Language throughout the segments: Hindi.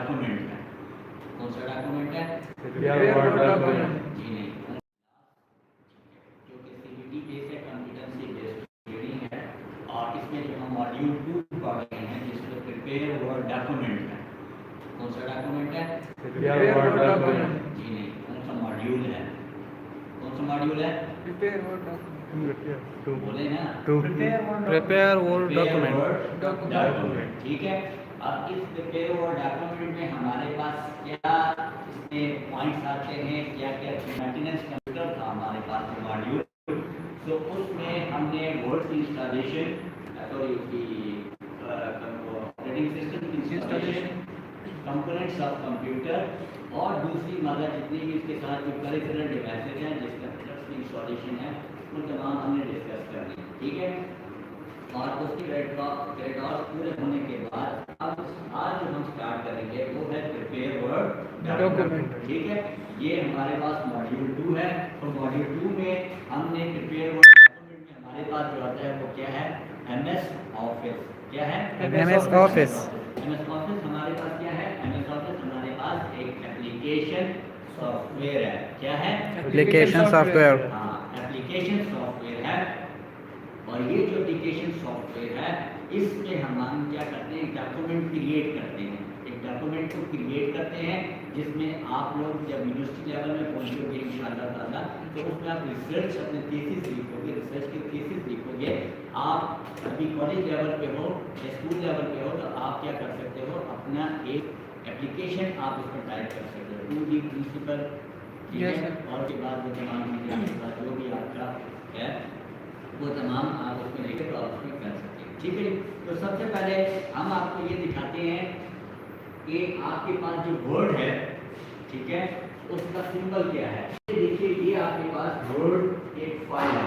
डॉक्यूमेंट है। कौन सा डॉक्यूमेंट है? Prepare Word document. जी नहीं, जो कि सीबीटी बेस्ड है, कॉम्पिटेंसी बेस्ड ट्रेनिंग है, और इसमें जो हम मॉड्यूल 2 पढ़ रहे हैं जिसमें प्रिपेयर वर्ड डॉक्यूमेंट है। कौन सा डॉक्यूमेंट है? Prepare Word document. जी नहीं, कौन सा मॉड्यूल है? कौन सा मॉड्यूल है? Prepare Word document. बोले ना, प्रिपेयर वर्ड डॉक्यूमेंट। ठीक है। अब इस प्रिपेयर वर्ड डॉक्यूमेंट में हमारे पास क्या इसमें पॉइंट्स आते हैं, क्या क्या मेंटेनेंस कंप्यूटर था हमारे पास मॉड्यूल, तो उसमें हमने word installation, sorry operating system installation, components of computer और दूसरी मदर जितनी भी इसके साथ जो पेरिफेरल डिवाइसेज हैं जिसका इंस्टॉलेशन है वो तमाम हमने डिस्कस कर ली। ठीक है, और उसकी क्रेडिटॉर्स पूरे होने के बाद अब आज जो हम स्टार्ट करेंगे वो है प्रिपेयर वर्ड डॉक्यूमेंट। ठीक है, ये हमारे पास मॉड्यूल 2 है, और मॉड्यूल 2 में हमने प्रिपेयर वर्ड डॉक्यूमेंट में हमारे पास जो आता है वो क्या है? MS office. क्या है? MS office. एमएस ऑफिस हमारे पास क्या है? एमएस ऑफिस हमारे पास एक एप्लीकेशन सॉफ्टवेयर है। क्या है? Application software. हाँ, एप्लीकेशन सॉफ्टवेयर है, और ये जो एप्लीकेशन सॉफ्टवेयर है इसमें हम क्या करते हैं? डॉक्यूमेंट क्रिएट करते हैं। एक डॉक्यूमेंट को क्रिएट करते हैं जिसमें आप लोग जब यूनिवर्सिटी लेवल में पहुंचोगे इंशाअल्लाह ताला तो उसमें आप रिसर्च अपने थीसिस लिखोगे, रिसर्च के थीसिस लिखोगे। आप अभी कॉलेज लेवल पे हो या स्कूल लेवल पे हो तो आप क्या कर सकते हो? अपना एक एप्लीकेशन आप उसमें टाइप कर सकते हो, 2D प्रिंसिपल, ठीक है, और के बाद वो तमाम चीज़ें आपके पास जो भी आपका है वो तमाम आप उसमें लेकर तो आप उसमें कर सकते हैं। ठीक है, तो सबसे पहले हम आपको ये दिखाते हैं कि आपके पास जो वर्ड है, ठीक है, उसका सिंबल क्या है। देखिए ये आपके पास वर्ड एक फाइल है,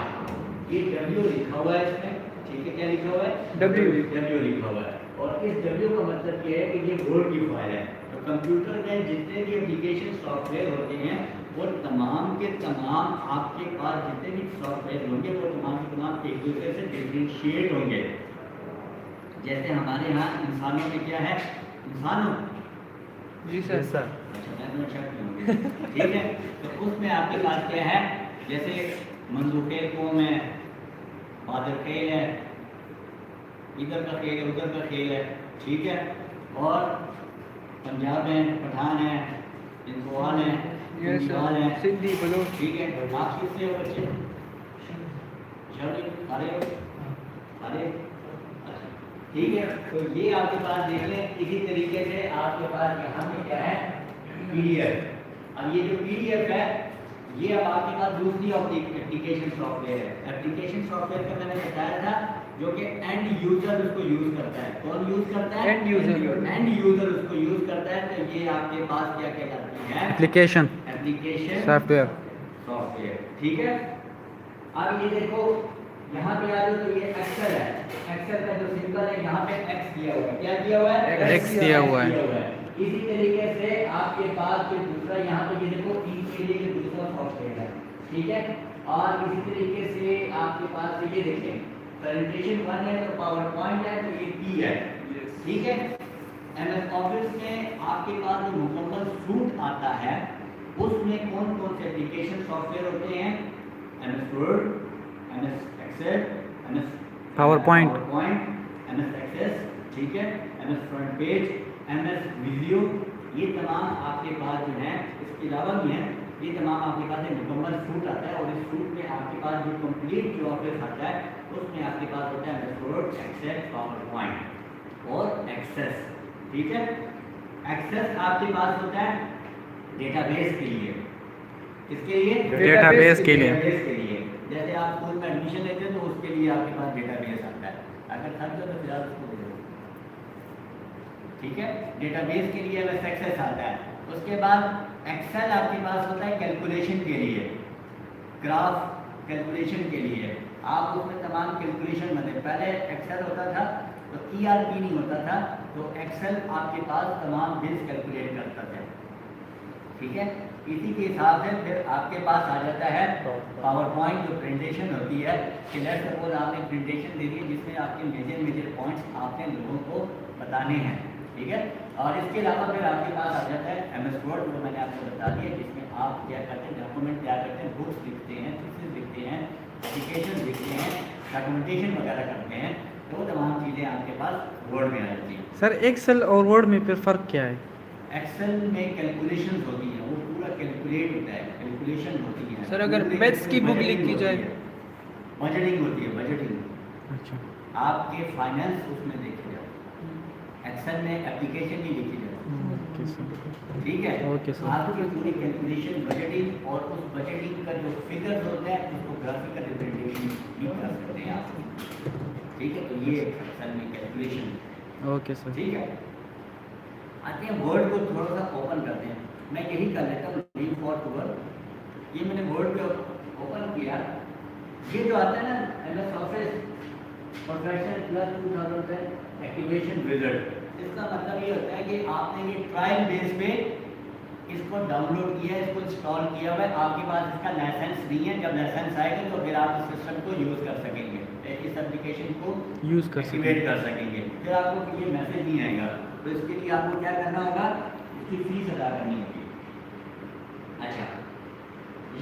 ये W लिखा हुआ है इसमें, ठीक है, क्या लिखा हुआ है? W लिखा हुआ है, और इस W का मतलब ये है कि ये वर्ड की फाइल है। तो कंप्यूटर में जितने भी एप्लीकेशन सॉफ्टवेयर होते हैं वो तमाम के तमाम आपके पास जितने भी सॉफ्टवेयर होंगे वो तमाम के तमाम एक दूसरे से डिफरेंशिएट होंगे। जैसे हमारे यहाँ इंसानों में क्या है? इंसानों जी सर। अच्छा, मैं तो शक करूँगी। ठीक है, तो उसमें आपके पास क्या है? जैसे मंदूखेल कौम है, बादल खेल है, इधर का खेल है, उधर का खेल है, ठीक है, और पंजाब है, पठान है, इंदवाल है, सिंधी बलोच, ठीक है। आप किससे हो बच्चे? अरे अरे ठीक है, तो ये आपके पास देख लें। इसी तरीके से आपके पास यहाँ पे क्या है? PDF। अब ये जो PDF है ये अब आपके पास दूसरी एप्लीकेशन सॉफ्टवेयर है। एप्लीकेशन सॉफ्टवेयर का मैंने बताया था जो कि एंड यूजर उसको यूज करता है। कौन यूज करता है? एंड यूजर उसको यूज करता है। तो ये आपके पास क्या कहलाती है? Application software. ठीक है, अब ये देखो यहाँ पे आ जाओ तो ये एक्सेल है। एक्सेल का जो सिंबल है यहाँ पे X दिया हुआ है। क्या दिया हुआ है? X दिया हुआ है। इसी तरीके से आपके पास जो दूसरा यहाँ पे ये देखो टीम के लिए दूसरा सॉफ्टवेयर है, ठीक है, और इसी तरीके से आपके पास ये देखें प्रेजेंटेशन 1 है तो पावर पॉइंट है तो ये P है, ठीक है। MS ऑफिस में आपके पास जो मुकम्मल सूट आता है उसमें कौन कौन से एप्लीकेशन सॉफ्टवेयर होते हैं? MS Word, MS Excel, MS PowerPoint, MS Access, ठीक है, MS FrontPage, MS video, ये तमाम आपके पास जो है, इसके अलावा भी हैं, ये तमाम आपके पास एक मुकम्मल सूट आता है। और इस सूट में आपके पास जो कंप्लीट जो ऑफिस आता है उसमें आपके पास होता है MS वर्ड, एक्सेल, पावरपॉइंट और एक्सेस, ठीक है। एक्सेस आपके पास होता है डेटाबेस के लिए। किसके लिए? डेटाबेस के लिए। जैसे आप स्कूल में एडमिशन लेते हैं तो उसके लिए आपके पास डेटाबेस आता है। अगर थक जाओ तो फिलहाल उसको दे दो, ठीक है। डेटाबेस के लिए MS एक्सेस आता है। उसके बाद एक्सेल आपके पास होता है कैलकुलेशन के लिए, ग्राफ कैलकुलेशन के लिए। आप उसमें तमाम कैलकुलेशन मतलब पहले एक्सेल होता था तो ERP नहीं होता था, तो एक्सेल आपके पास तमाम बिल्स कैलकुलेट करता था, ठीक है। इसी के हिसाब से फिर आपके पास आ जाता है पावर पॉइंट, जो प्रेजेंटेशन होती है कि लेट्स सपोज आपने प्रेजेंटेशन दे दी जिसमें आपके मेजर पॉइंट्स आपने लोगों को बताने हैं, ठीक है। और इसके अलावा फिर आपके पास आ जाता है MS वर्ड, जो मैंने आपको बता दिया, जिसमें आप क्या करते हैं, डॉक्यूमेंट तैयार करते हैं, बुक्स लिखते हैं, थीसिस लिखते हैं, एप्लीकेशन लिखते हैं, डॉक्यूमेंटेशन वगैरह करते हैं, तो तमाम चीज़ें आपके पास वर्ड में आ जाती हैं। सर एक्सेल और वर्ड में फिर फ़र्क क्या है? एक्सेल में कैलकुलेशन होती है, वो पूरा कैलकुलेट होता है, कैलकुलेशन होती है। सर अगर मैथ्स की बुक लिख की जाए, बजटिंग होती है, बजटिंग, अच्छा आपके फाइनेंस उसमें देखे जाते हैं। एक्सेल में एप्लीकेशन नहीं लिखी जाती, ओके सर। ठीक है। Okay sir. आपकी पूरी कैलकुलेशन, बजटिंग, और उस बजटिंग का जो फिगर्स होता है उसको ग्राफिकल रिप्रेजेंटेशन भी कर सकते हैं आप, ठीक है। तो ये एक्सेल में कैलकुलेशन, ओके सर। ठीक है। आते हैं वर्ड को थोड़ा सा ओपन करते हैं, मैं यही कर लेता हूँ, लीव फॉर टू वर्क। ये मैंने वर्ड पे ओपन किया, ये जो आता है ना MS office professional plus 2010 activation wizard, इसका मतलब ये होता है कि आपने ये ट्रायल बेस पे इसको डाउनलोड किया है, इसको इंस्टॉल किया हुआ है, आपके पास इसका लाइसेंस नहीं है। जब लाइसेंस आएगा तो फिर आप इस सिस्टम को यूज़ कर सकेंगे, इस एप्लीकेशन को यूज़ कर एक्टिवेट सकते कर सकेंगे। फिर आपको ये मैसेज नहीं आएगा, तो इसके लिए आपको क्या करना होगा, इसकी फीस अदा करनी होगी। अच्छा,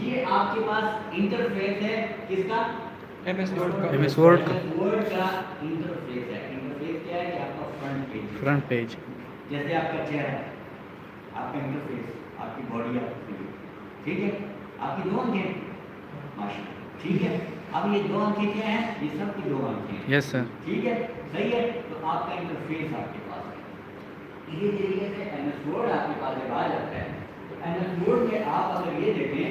ये आपके पास इंटरफेस है किसका, MS वर्ड का। MS वर्ड का। वर्ड का इंटरफेस है। इंटरफेस क्या है कि आपका फ्रंट पेज, जैसे आपका चेहरा, आपका इंटरफेस, आपकी बॉडी, आपकी, ठीक है। आपकी दो आंखें, माशाल्लाह, ठीक है। अब ये दो आंखें क्या हैं, ये सब की दो आंखें हैं, यस सर। ठीक है, सही है। तो आपका इंटरफेस आपके पास है। इसी तरीके से MS वर्ड आपके पास जब आ जाता है, तो MS वर्ड में आप अगर ये देखें,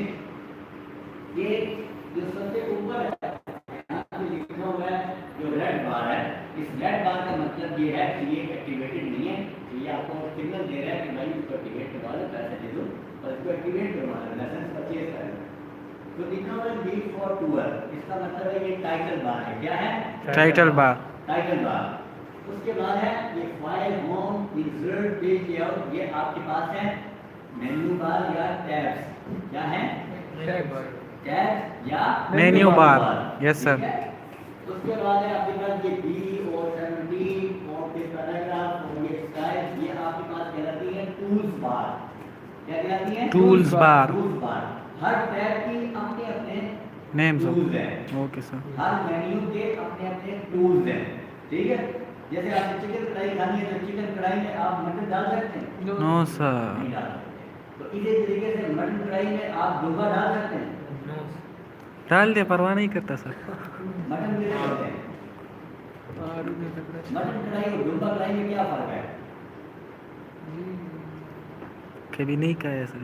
ये जो सबसे ऊपर है, यहाँ पे लिखा हुआ है जो रेड बार है, इस रेड बार का मतलब ये है कि ये एक्टिवेटेड नहीं है, तो ये आपको सिग्नल दे रहा है कि भाई इसको एक्टिवेट करवा लो, पैसे दे दो और इसको एक्टिवेट करवा लो, लाइसेंस परचेज कर लो। तो लिखा हुआ है लीव फॉर टूर, इसका मतलब है ये टाइटल बार है। क्या है? Title bar. Title bar. उसके बाद है ये file, home, insert, page layout, ये आपके पास है मेन्यू बार या टैब्स। क्या है? टैब या मेन्यू बार, यस सर। ठीक है? उसके बाद है आपके पास ये बी और 17 और फिर पैराग्राफ और ये स्टाइल, ये आपके पास कहलाती है टूल्स बार। क्या कहलाती है? Tools bar. Tools bar. हर टैब की अपने अपने नेम टूल्स सर। हैं, ओके सर। हर मेन्यू के अपने अपने टूल्स हैं, ठीक है। जैसे आपने चिकन कढ़ाई खानी है तो चिकन कढ़ाई में आप मटन डाल सकते हैं? No sir. नहीं डाल सकते। तो इसी तरीके से मटन कढ़ाई में आप डूबा डाल सकते हैं? डाल दे, परवाह नहीं करता सर। मटन किसे कहते हैं? मटन कढ़ाई और डूबा कढ़ाई में क्या फर्क है? कभी नहीं कहा है सर।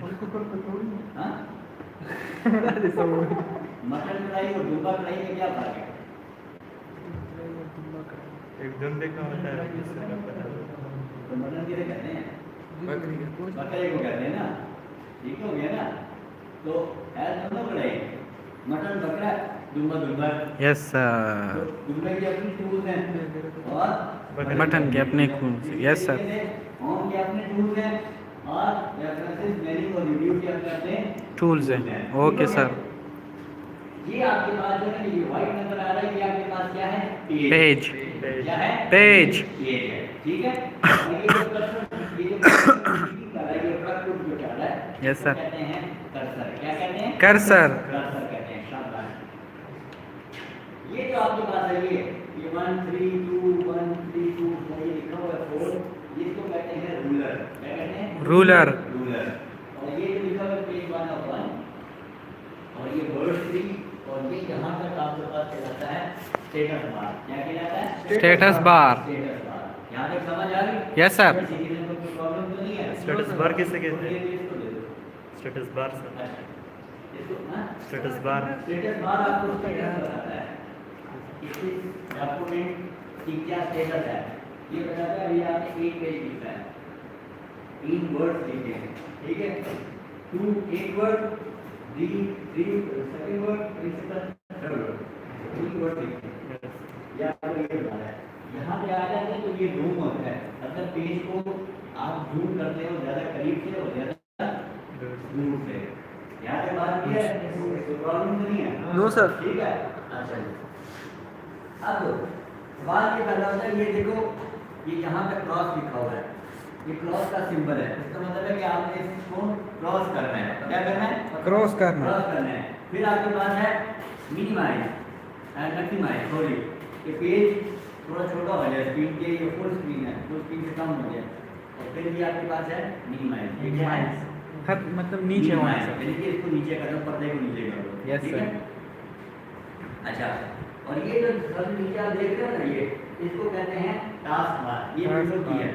हाँ? मटन कढ़ाई और डूबा कढ़ाई में क्या फर्क है? एकदम देखा होता है। तो मटन किसे कहते हैं? बकरे को कहते हैं ना, ठीक हो गया ना। तो है दोनों कढ़ाई, मटन बकरा, डूबा डूबा। Yes sir. डूबे के अपने टूल्स हैं और मटन के अपने खून से, यस सर। होम के अपने टूल्स हैं और रेफरेंसेस, मेन्यू और रिव्यू के अपने टूल्स हैं। Okay sir. ये आपके पास जो है ये व्हाइट नजर आ रहा है, ये आपके पास क्या है? पेज। क्या है? पेज। पेज है, ठीक है। और ये जो कर्सर, ये जो कर रहा है, ये प्रस्तुत जो कर रहा है, यस सर। कहते हैं कर्सर। क्या कहते हैं? कर्सर। कर्सर कहते हैं। शाबाश। ये जो आपके पास है, ये 1 3 2 1 3 2 ये लिखा हुआ है 4, इसको कहते हैं रूलर। क्या कहते हैं? रूलर। रूलर। और ये जो लिखा हुआ है पेज 1 और 1, और ये वर्ड 3, और ये यहाँ तक आपके पास कहलाता है स्टेटस बार। क्या कहलाता है? Status bar. Status bar. यहाँ तक समझ आ रही? Yes sir. किसी को कोई प्रॉब्लम तो नहीं है? स्टेटस बार किसे कहते हैं? ये इसको दे दो। Status bar sir. अच्छा, इसको हाँ? Status bar. स्टेटस बार आपको स्टेटस बताता है किसी डॉक्यूमेंट की क्या स्टेटस है, ये बताता है। अभी आपने एक पेज लिखा है, 3 वर्ड लिखे हैं, ठीक है। 2 एक word, 3 second word, principal third word, 3 word लिखे हैं। ये आपको ये बता रहा है। यहाँ पे आ जाते हैं तो ये जूम होता है, मतलब पेज को आप जूम करते हो ज़्यादा करीब से और ज़्यादा दूर से। यहाँ पे बात की है, कोई प्रॉब्लम नहीं है? No sir. ठीक है। अच्छा जी, अब सवाल ये पैदा होता है, ये देखो, ये यहाँ पे क्रॉस लिखा हुआ है, ये क्रॉस का सिंबल है, इसका मतलब है कि आपने इसको क्रॉस करना है। क्या करना है? क्रॉस करना। क्रॉस करना है। फिर आपके पास है मिनिमाइज एंड मैक्सिमाइज, सॉरी ये पेज थोड़ा छोटा हो जाए स्क्रीन के, ये फुल स्क्रीन है, फुल स्क्रीन से कम हो जाए। और फिर भी आपके पास है मिनिमाइज, ये क्या है? खत मतलब नीचे होना Minimize, सर। यानी कि इसको नीचे कर दो, पर्दे को नीचे कर दो। Yes, ठीक sir. है? अच्छा, और ये जो सबसे नीचे आप देख रहे हो ना, ये इसको कहते हैं टास्क बार। ये Task विंडो की bar. है,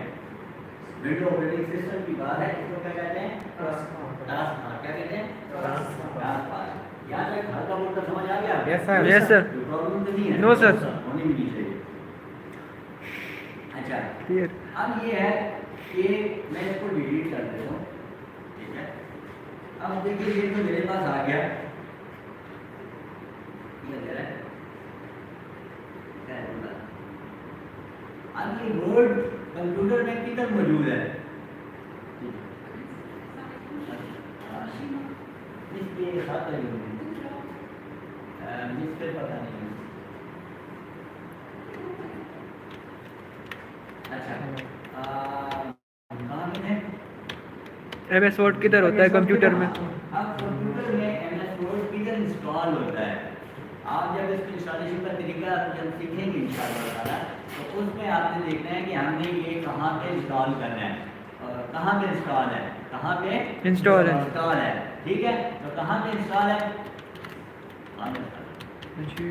विंडो ऑपरेटिंग सिस्टम की बार है। इसको क्या कहते हैं? Task bar. क्या कहते हैं? Task bar. यहाँ तक हल्का मोटा समझ आ गया? Yes, sir. Yes, sir. कोई प्रॉब्लम तो नहीं है? No, sir. होनी भी नहीं चाहिए। अच्छा, क्लियर। अब ये है कि मैं इसको डिलीट कर देता हूँ। ठीक है, अब देखिए ये तो मेरे पास आ गया, ये दे रहा है। अब ये वर्ड कंप्यूटर में किधर मौजूद है? इसके साथ मिस्टर पता नहीं। अच्छा, कहाँ पे है? MS वर्ड किधर होता है कंप्यूटर में? अब कंप्यूटर में MS वर्ड किधर इंस्टॉल होता है? आप जब इसको इंस्टॉलेशन का तरीका जब सीखेंगे इंशाअल्लाह ताला, तो उसमें आपने देखना है कि हमने ये कहाँ पे इंस्टॉल करना है और कहाँ पे इंस्टॉल है, कहाँ पे इंस्टॉल है। इंस्टॉल है। ठीक है, तो कहाँ पे इंस्टॉल है? जी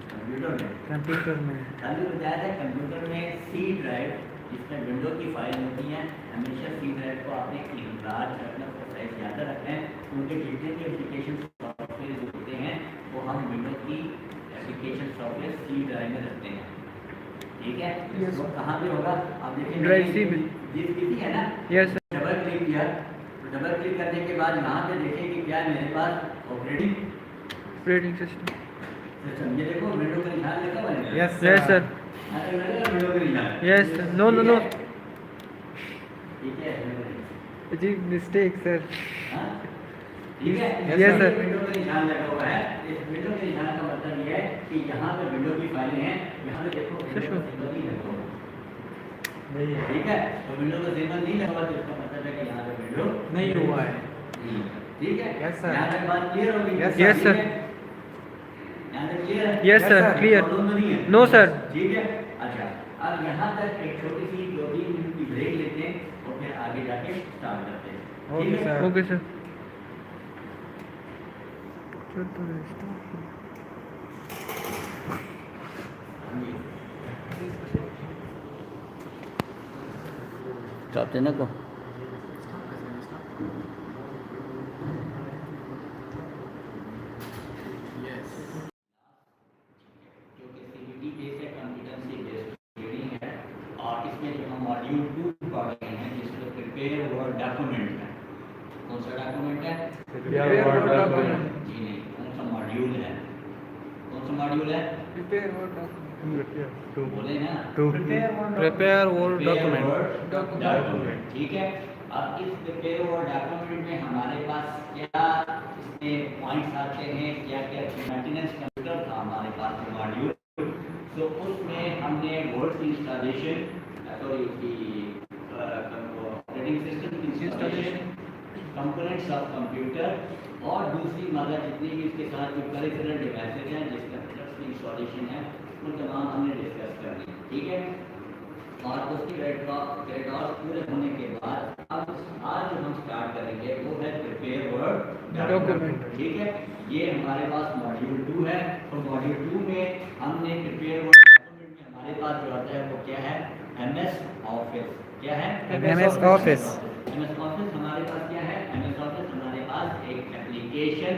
कंप्यूटर में। कंप्यूटर में। कल बताया था कंप्यूटर में सी ड्राइव, जिसमें विंडो की फाइल होती है, हमेशा सी ड्राइव को आपने इंलार्ज रखना, उसका साइज ज़्यादा रखना है, क्योंकि जितने भी एप्लीकेशन सॉफ्टवेयर होते हैं वो हम विंडो की एप्लीकेशन सॉफ्टवेयर सी ड्राइव में रखते हैं। ठीक है, Yes. वो कहाँ पे होगा? आप देखेंगे Drive C में। जिस किसी है ना, Yes, sir. डबल क्लिक किया, तो डबल क्लिक करने के बाद यहाँ पे देखें कि क्या है मेरे पास ऑपरेटिंग ऑपरेटिंग सिस्टम। सिस्टम। ये देखो विंडो का निशान लगा हुआ है। Yes sir. हाँ, तो लगेगा विंडो का निशान। Yes no no no. ठीक है, जी मिस्टेक सर। हाँ? ठीक है, Yes, sir. विंडो का निशान लगा हुआ है। इस विंडो के निशान का मतलब ये है कि यहाँ पे विंडो की फाइलें हैं, यहाँ पे देखो विंडो का सिंबल नहीं लगा हुआ। नहीं है। ठीक है, तो विंडो का सिंबल नहीं लगा हुआ, तो इसका मतलब है कि यहाँ पे विंडो नहीं हुआ है। ठीक है। Yes, sir. यहाँ तक बात क्लियर होगी? Yes, sir. यहाँ तक क्लियर है? Yes, sir. Clear. प्रॉब्लम तो नहीं है? No, sir. ठीक है। अच्छा, अब यहाँ तक एक छोटी सी 2-3 मिनट की ब्रेक लेते हैं और फिर आगे जाके स्टार्ट करते हैं। ठीक है? Okay sir. Stop देना को। जो कि CBT बेस्ड है, कॉम्पिटेंसी बेस्ड ट्रेनिंग है, और इसमें जो हम मॉड्यूल 2 पढ़ रहे हैं जिसमें प्रिपेयर वर्ड डॉक्यूमेंट है। कौन सा डॉक्यूमेंट है? Prepare Word document. जी नहीं, कौन सा मॉड्यूल है? कौन सा मॉड्यूल है? प्रिपेयर वर्ड Prepare to बोले ना, प्रिपेयर वर्ड डॉक्यूमेंट। डॉक्यूमेंट। ठीक है, अब इस प्रिपेयर वर्ड डॉक्यूमेंट में हमारे पास क्या इसमें पॉइंट्स आते हैं, क्या क्या मेंटेनेंस कंप्यूटर था हमारे पास मॉड्यूल, तो उसमें हमने वर्ड की इंस्टॉलेशन, सॉरी ऑपरेटिंग सिस्टम की इंस्टॉलेशन, कंपोनेंट्स ऑफ कंप्यूटर, और दूसरी मदद जितनी भी इसके साथ जो पेरिफेरल डिवाइसेज हैं, जिस कंप्यूटर की इंस्टॉलेशन है, वो तमाम हमने डिस्कस कर ली। ठीक है, और उसके क्रेडिट पूरे होने के बाद अब आज जो हम स्टार्ट करेंगे वो है प्रिपेयर वर्ड डॉक्यूमेंट। ठीक है, ये हमारे पास मॉड्यूल 2 है, तो मॉड्यूल 2 में हमने प्रिपेयर वर्ड डॉक्यूमेंट में हमारे पास जो आता है वो क्या है? MS office. क्या है? MS office. MS ऑफिस हमारे पास क्या है? MS ऑफिस हमारे पास एक एप्लीकेशन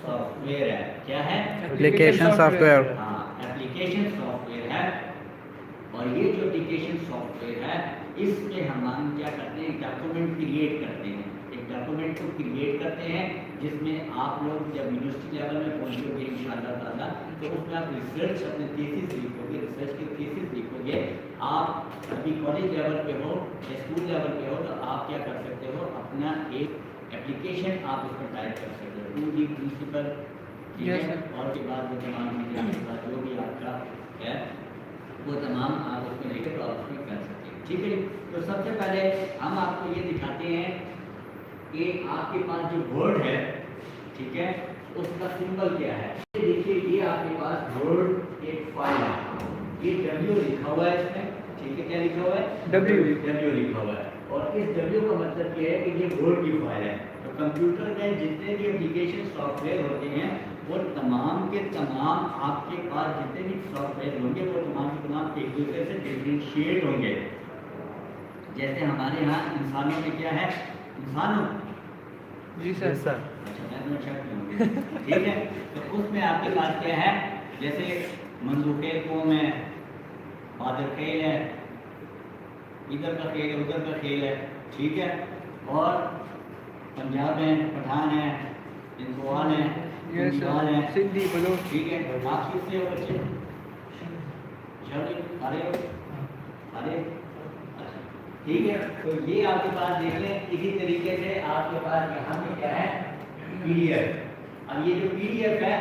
सॉफ्टवेयर है। क्या है? Application software. हाँ, एप्लीकेशन सॉफ्टवेयर है, और ये जो एप्लीकेशन सॉफ्टवेयर है इसमें हम क्या करते हैं? डॉक्यूमेंट क्रिएट करते हैं। एक डॉक्यूमेंट को क्रिएट करते हैं जिसमें आप लोग जब यूनिवर्सिटी लेवल में पहुंचोगे इंशाअल्लाह ताला, तो उसमें आप रिसर्च अपने थीसिस लिखोगे, रिसर्च की थीसिस लिखोगे। आप अभी कॉलेज लेवल पे हो या स्कूल लेवल पे हो, तो आप क्या कर सकते हो? अपना एक एप्लीकेशन आप उसमें टाइप कर सकते हो, 2D प्रिंसिपल। ठीक Yes, है, sir. और के बाद वो तमाम चीज़ें आपके पास जो भी आपका है वो तमाम आप उसमें लेकर तो आप उसमें कर सकते हैं। ठीक है। तो सबसे पहले हम आपको ये दिखाते हैं कि आपके पास जो वर्ड है, ठीक है, उसका सिंबल क्या है। देखिए ये आपके पास वर्ड एक फाइल है, ये W लिखा हुआ है इसमें, ठीक है। क्या लिखा हुआ है? W लिखा हुआ है। और इस W का मतलब ये है कि ये वर्ड की फाइल है। तो कंप्यूटर में जितने भी एप्लीकेशन सॉफ्टवेयर होते हैं वो तमाम के तमाम आपके पास जितने भी सॉफ्टवेयर होंगे वो तमाम के तमाम एक दूसरे से डिफरेंशिएट होंगे। जैसे हमारे यहाँ इंसानों में क्या है, इंसानों, जी सर। अच्छा मैं तो शक नहीं हूँ, ठीक है। तो उसमें आपके पास क्या है, जैसे मंसूखे कौम है, बादल खेल है, इधर का खेल है, उधर का खेल है, ठीक है। और पंजाब है, पठान है, इंदवाल है, इंदवाल है, सिंधी बलोच, ठीक है। आप किससे हो बच्चे? अरे अरे अच्छा, ठीक है। तो ये आपके पास देख लें। इसी तरीके से आपके पास यहाँ पे क्या है, PDF। अब ये जो PDF है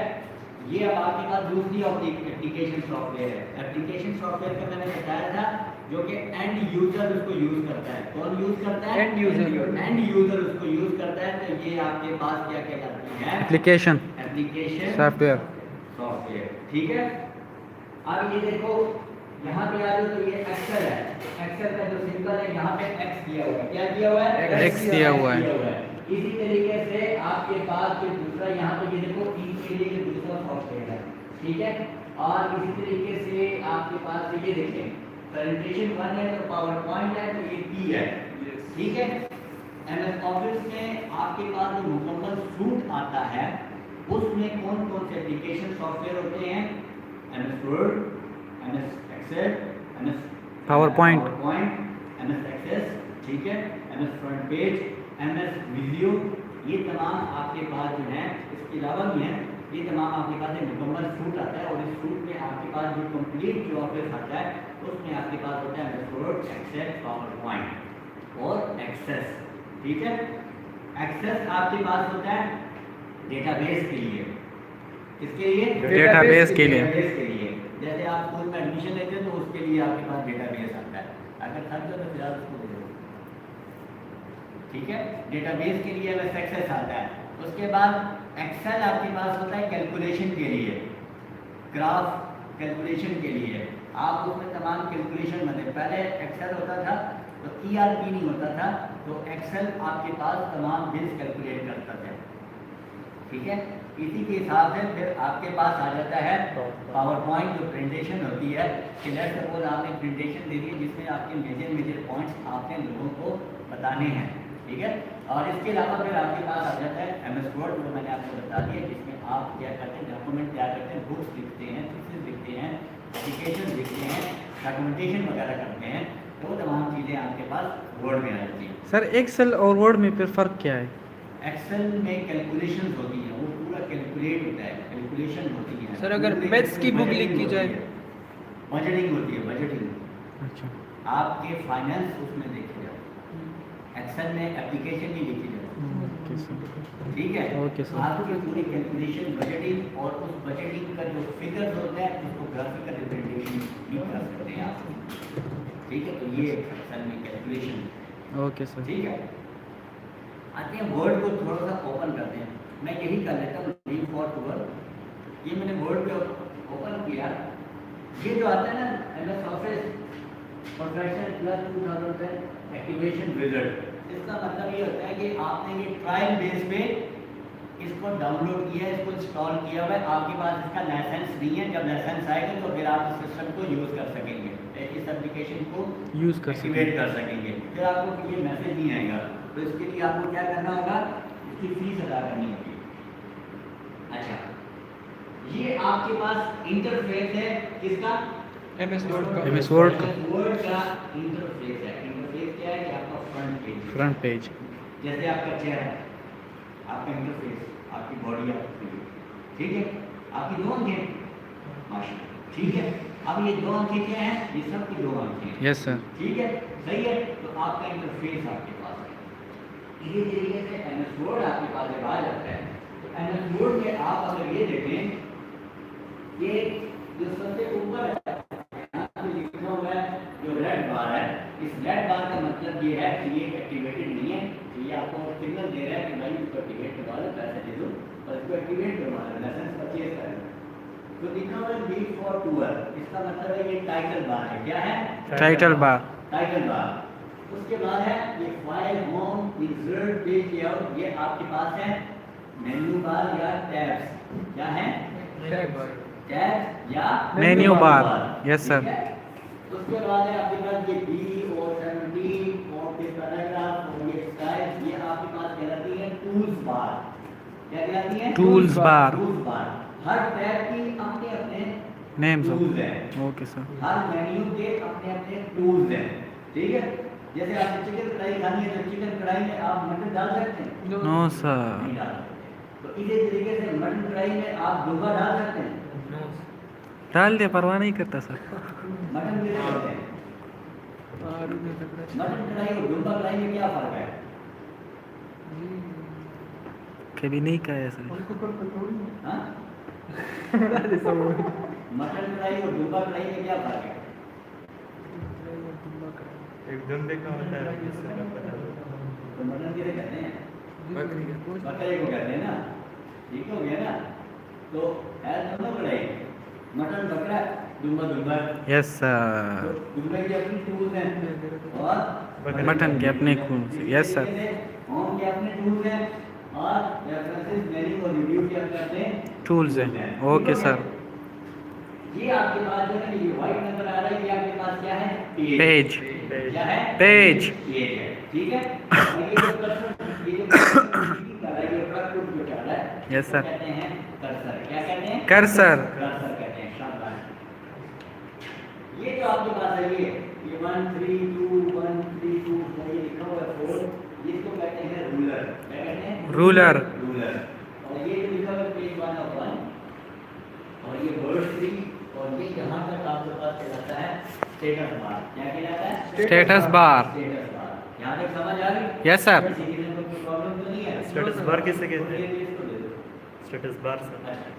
ये अब आपके पास दूसरी एप्लीकेशन सॉफ्टवेयर है। एप्लीकेशन सॉफ्टवेयर का मैंने बताया था जो कि एंड यूजर उसको यूज करता है। कौन यूज करता है? And user. एंड यूजर उसको यूज करता है। तो ये आपके पास क्या क्या करती है, एप्लीकेशन सॉफ्टवेयर, ठीक है। अब ये देखो यहाँ पे आ जाओ तो ये एक्सेल है। एक्सेल का जो सिंबल है यहाँ पे X दिया हुआ है। क्या दिया हुआ है? X दिया हुआ है। इसी तरीके से आपके पास जो दूसरा यहाँ पे ये देखो इनके लिए दूसरा सॉफ्टवेयर है, ठीक है। और इसी तरीके से आपके पास ये देखें प्रेजेंटेशन 1 है तो पावर पॉइंट है तो ये P है, ठीक है। MS ऑफिस में आपके पास जो मुकम्मल सूट आता है उसमें कौन कौन से एप्लीकेशन सॉफ्टवेयर होते हैं? MS Word, MS Excel, MS PowerPoint, MS Access, ठीक है, MS FrontPage, MS video, ये तमाम आपके पास जो है। इसके अलावा भी है, ये तमाम आपके पास एक मुकम्मल सूट आता है। और इस सूट में आपके पास जो कंप्लीट जो ऑफिस आता है उसमें आपके पास होता है MS Word, Excel, PowerPoint और एक्सेस, ठीक है। एक्सेस आपके पास होता है डेटाबेस के लिए। किसके लिए? डेटाबेस के लिए। डेटाबेस के लिए। जैसे आप स्कूल में एडमिशन लेते हैं तो उसके लिए आपके पास डेटाबेस आता है। अगर थक जाओ तो फिर आप उसको दे दो, ठीक है। डेटाबेस के लिए MS एक्सेस आता है। उसके बाद एक्सेल आपके पास होता है कैलकुलेशन के लिए, ग्राफ कैलकुलेशन के लिए। आप उसमें तमाम कैलकुलेशन मतलब पहले एक्सेल होता था तो ERP नहीं होता था, तो एक्सेल आपके पास तमाम बिल्स कैलकुलेट करता था, ठीक है। इसी के हिसाब से फिर आपके पास आ जाता है पावर पॉइंट जो प्रेजेंटेशन होती है। कि लेट्स सपोज आपने प्रेजेंटेशन दे दी जिसमें आपके मेजर पॉइंट्स आपने लोगों को बताने हैं, ठीक है। और इसके अलावा फिर आपके पास आ जाता है MS वर्ड जो मैंने आपको बता दिया, जिसमें आप क्या करते हैं, डॉक्यूमेंट तैयार करते हैं, बुक्स लिखते हैं, थीसिस लिखते हैं, एप्लीकेशन लिखते हैं, डॉक्यूमेंटेशन वगैरह करते हैं। तो वो तमाम चीज़ें आपके पास वर्ड में आ जाती हैं। सर एक्सेल और वर्ड में फिर फ़र्क क्या है? एक्सेल में कैलकुलेशन होती है, वो पूरा कैलकुलेट होता है, कैलकुलेशन होती है। सर अगर मैथ्स की बुक लिख की जाए, बजटिंग होती है, बजटिंग। अच्छा, आपके फाइनेंस उसमें देखे जाओ, एक्सेल में एप्लीकेशन नहीं लिखी जाए, ओके सर। ठीक है। Okay sir. आपकी पूरी कैलकुलेशन बजटिंग और उस बजटिंग का जो फिगर्स होता है उसको ग्राफिकल रिप्रेजेंटेशन भी कर सकते हैं आप, ठीक है। तो ये एक्सेल में कैलकुलेशन, ओके सर। ठीक है। आते हैं वर्ड को थोड़ा सा ओपन करते हैं। मैं यही कर लेता हूँ लीव फॉर टूर। ये मैंने वर्ड पे ओपन किया। ये जो आता है ना MS office professional plus 2010 activation wizard, इसका मतलब ये होता है कि आपने ये ट्रायल बेस पे इसको डाउनलोड किया है, इसको इंस्टॉल किया हुआ है। आपके पास इसका लाइसेंस नहीं है, जब लाइसेंस आएगा तो फिर आप इस सिस्टम को यूज़ कर सकेंगे, इस एप्लीकेशन को यूज़ कर एक्टिवेट कर सकेंगे। फिर आपको ये मैसेज नहीं आएगा, तो इसके लिए आपको क्या करना होगा, इसकी फीस अदा करनी होगी। अच्छा, ये आपके पास इंटरफेस है किसका? MS वर्ड का। MS वर्ड का। वर्ड का इंटरफेस है। इंटरफेस क्या है कि आपका फ्रंट पेज, जैसे आपका चेहरा, आपका इंटरफेस, आपकी बॉडी, आपकी, ठीक है। आपकी दो आंखें, माशाल्लाह, ठीक है। अब ये दो आंखें क्या हैं? ये सब की दो आंखें हैं। Yes sir. ठीक है, सही है। तो आपका इंटरफेस आपके पास है। इसी तरीके से MS वर्ड आपके पास जब आ जाता है तो MS वर्ड में आप अगर ये देखें, ये जो सबसे ऊपर है यहाँ पे लिखा हुआ है जो रेड बार है, इस रेड बार का मतलब ये है कि ये एक्टिवेटेड नहीं है, तो ये आपको सिग्नल दे रहा है कि भाई इसको एक्टिवेट करवा लो, पैसे दे दो और इसको एक्टिवेट करवा लो, लाइसेंस परचेज कर लो। तो लिखा हुआ है बिल फॉर टूर, इसका मतलब है ये टाइटल बार है। क्या है? Title bar. Title bar. उसके बाद है ये file home insert page layout, ये आपके पास है मेन्यू बार या टैब्स। क्या है? टैब्स या मेन्यू बार। Yes sir. उसके बाद है आपके पास ये बी और 17 और फिर पैराग्राफ और ये स्टाइल, ये आपके पास कहलाती है टूल्स बार। क्या कहलाती है? Tools bar. Tools bar. हर टैब की अपने अपने नेम्स टूल्स हैं। Okay sir. हर मेन्यू के अपने अपने टूल्स हैं, ठीक है। जैसे आपने चिकन कढ़ाई खानी है तो चिकन कढ़ाई में आप मटन डाल सकते हैं? No sir. नहीं डाल सकते। तो इसी तरीके से मटन कढ़ाई में आप डूबा डाल सकते हैं? डाल दे, परवाह नहीं करता सर। मटन भी डाल सकते हैं। मटन कढ़ाई और डूबा कढ़ाई में क्या फर्क है? कभी नहीं कहा सर। हाँ? मटन कढ़ाई और डूबा कढ़ाई में क्या फर्क है? एक दुम्बे का होता है तो मटन किसे कहते हैं? बकरे को कहते हैं ना, ठीक हो गया ना। तो है दोनों कढ़ाई, मटन बकरा, डूबा डूबा। Yes sir. तो डूबे की अपनी टूल्स हैं और मटन के अपने खून से। Yes sir. होम के अपने टूल्स हैं और रेफरेंसेस मेन्यू और रिव्यू के अपने टूल्स हैं। Okay sir. ये आपके पास जो है ये व्हाइट नजर आ रहा है, ये आपके पास क्या है? पेज। क्या है? पेज। पेज है, ठीक है। और ये जो कर्सर, ये जो कर रहा है, ये प्रस्तुत जो कर रहा है, यस सर। कहते हैं कर्सर। क्या कहते हैं? कर्सर। कर्सर कहते हैं। शाबाश। ये जो आपके पास है ये 1 3 2 1 3 2 ये लिखा हुआ है 4, इसको कहते हैं रूलर। क्या कहते हैं? रूलर। रूलर। और ये जो लिखा हुआ है पेज 1 और 1 और ये वर्ड 3 और ये यहाँ तक आपके पास कहलाता है स्टेटस बार। क्या कहलाता है? Status bar. Status bar. यहाँ तक समझ आ गई? Yes sir. किसी किस्म की प्रॉब्लम तो नहीं है? स्टेटस बार किसे कहते हैं? इसको दे दो। Status bar sir. अच्छा,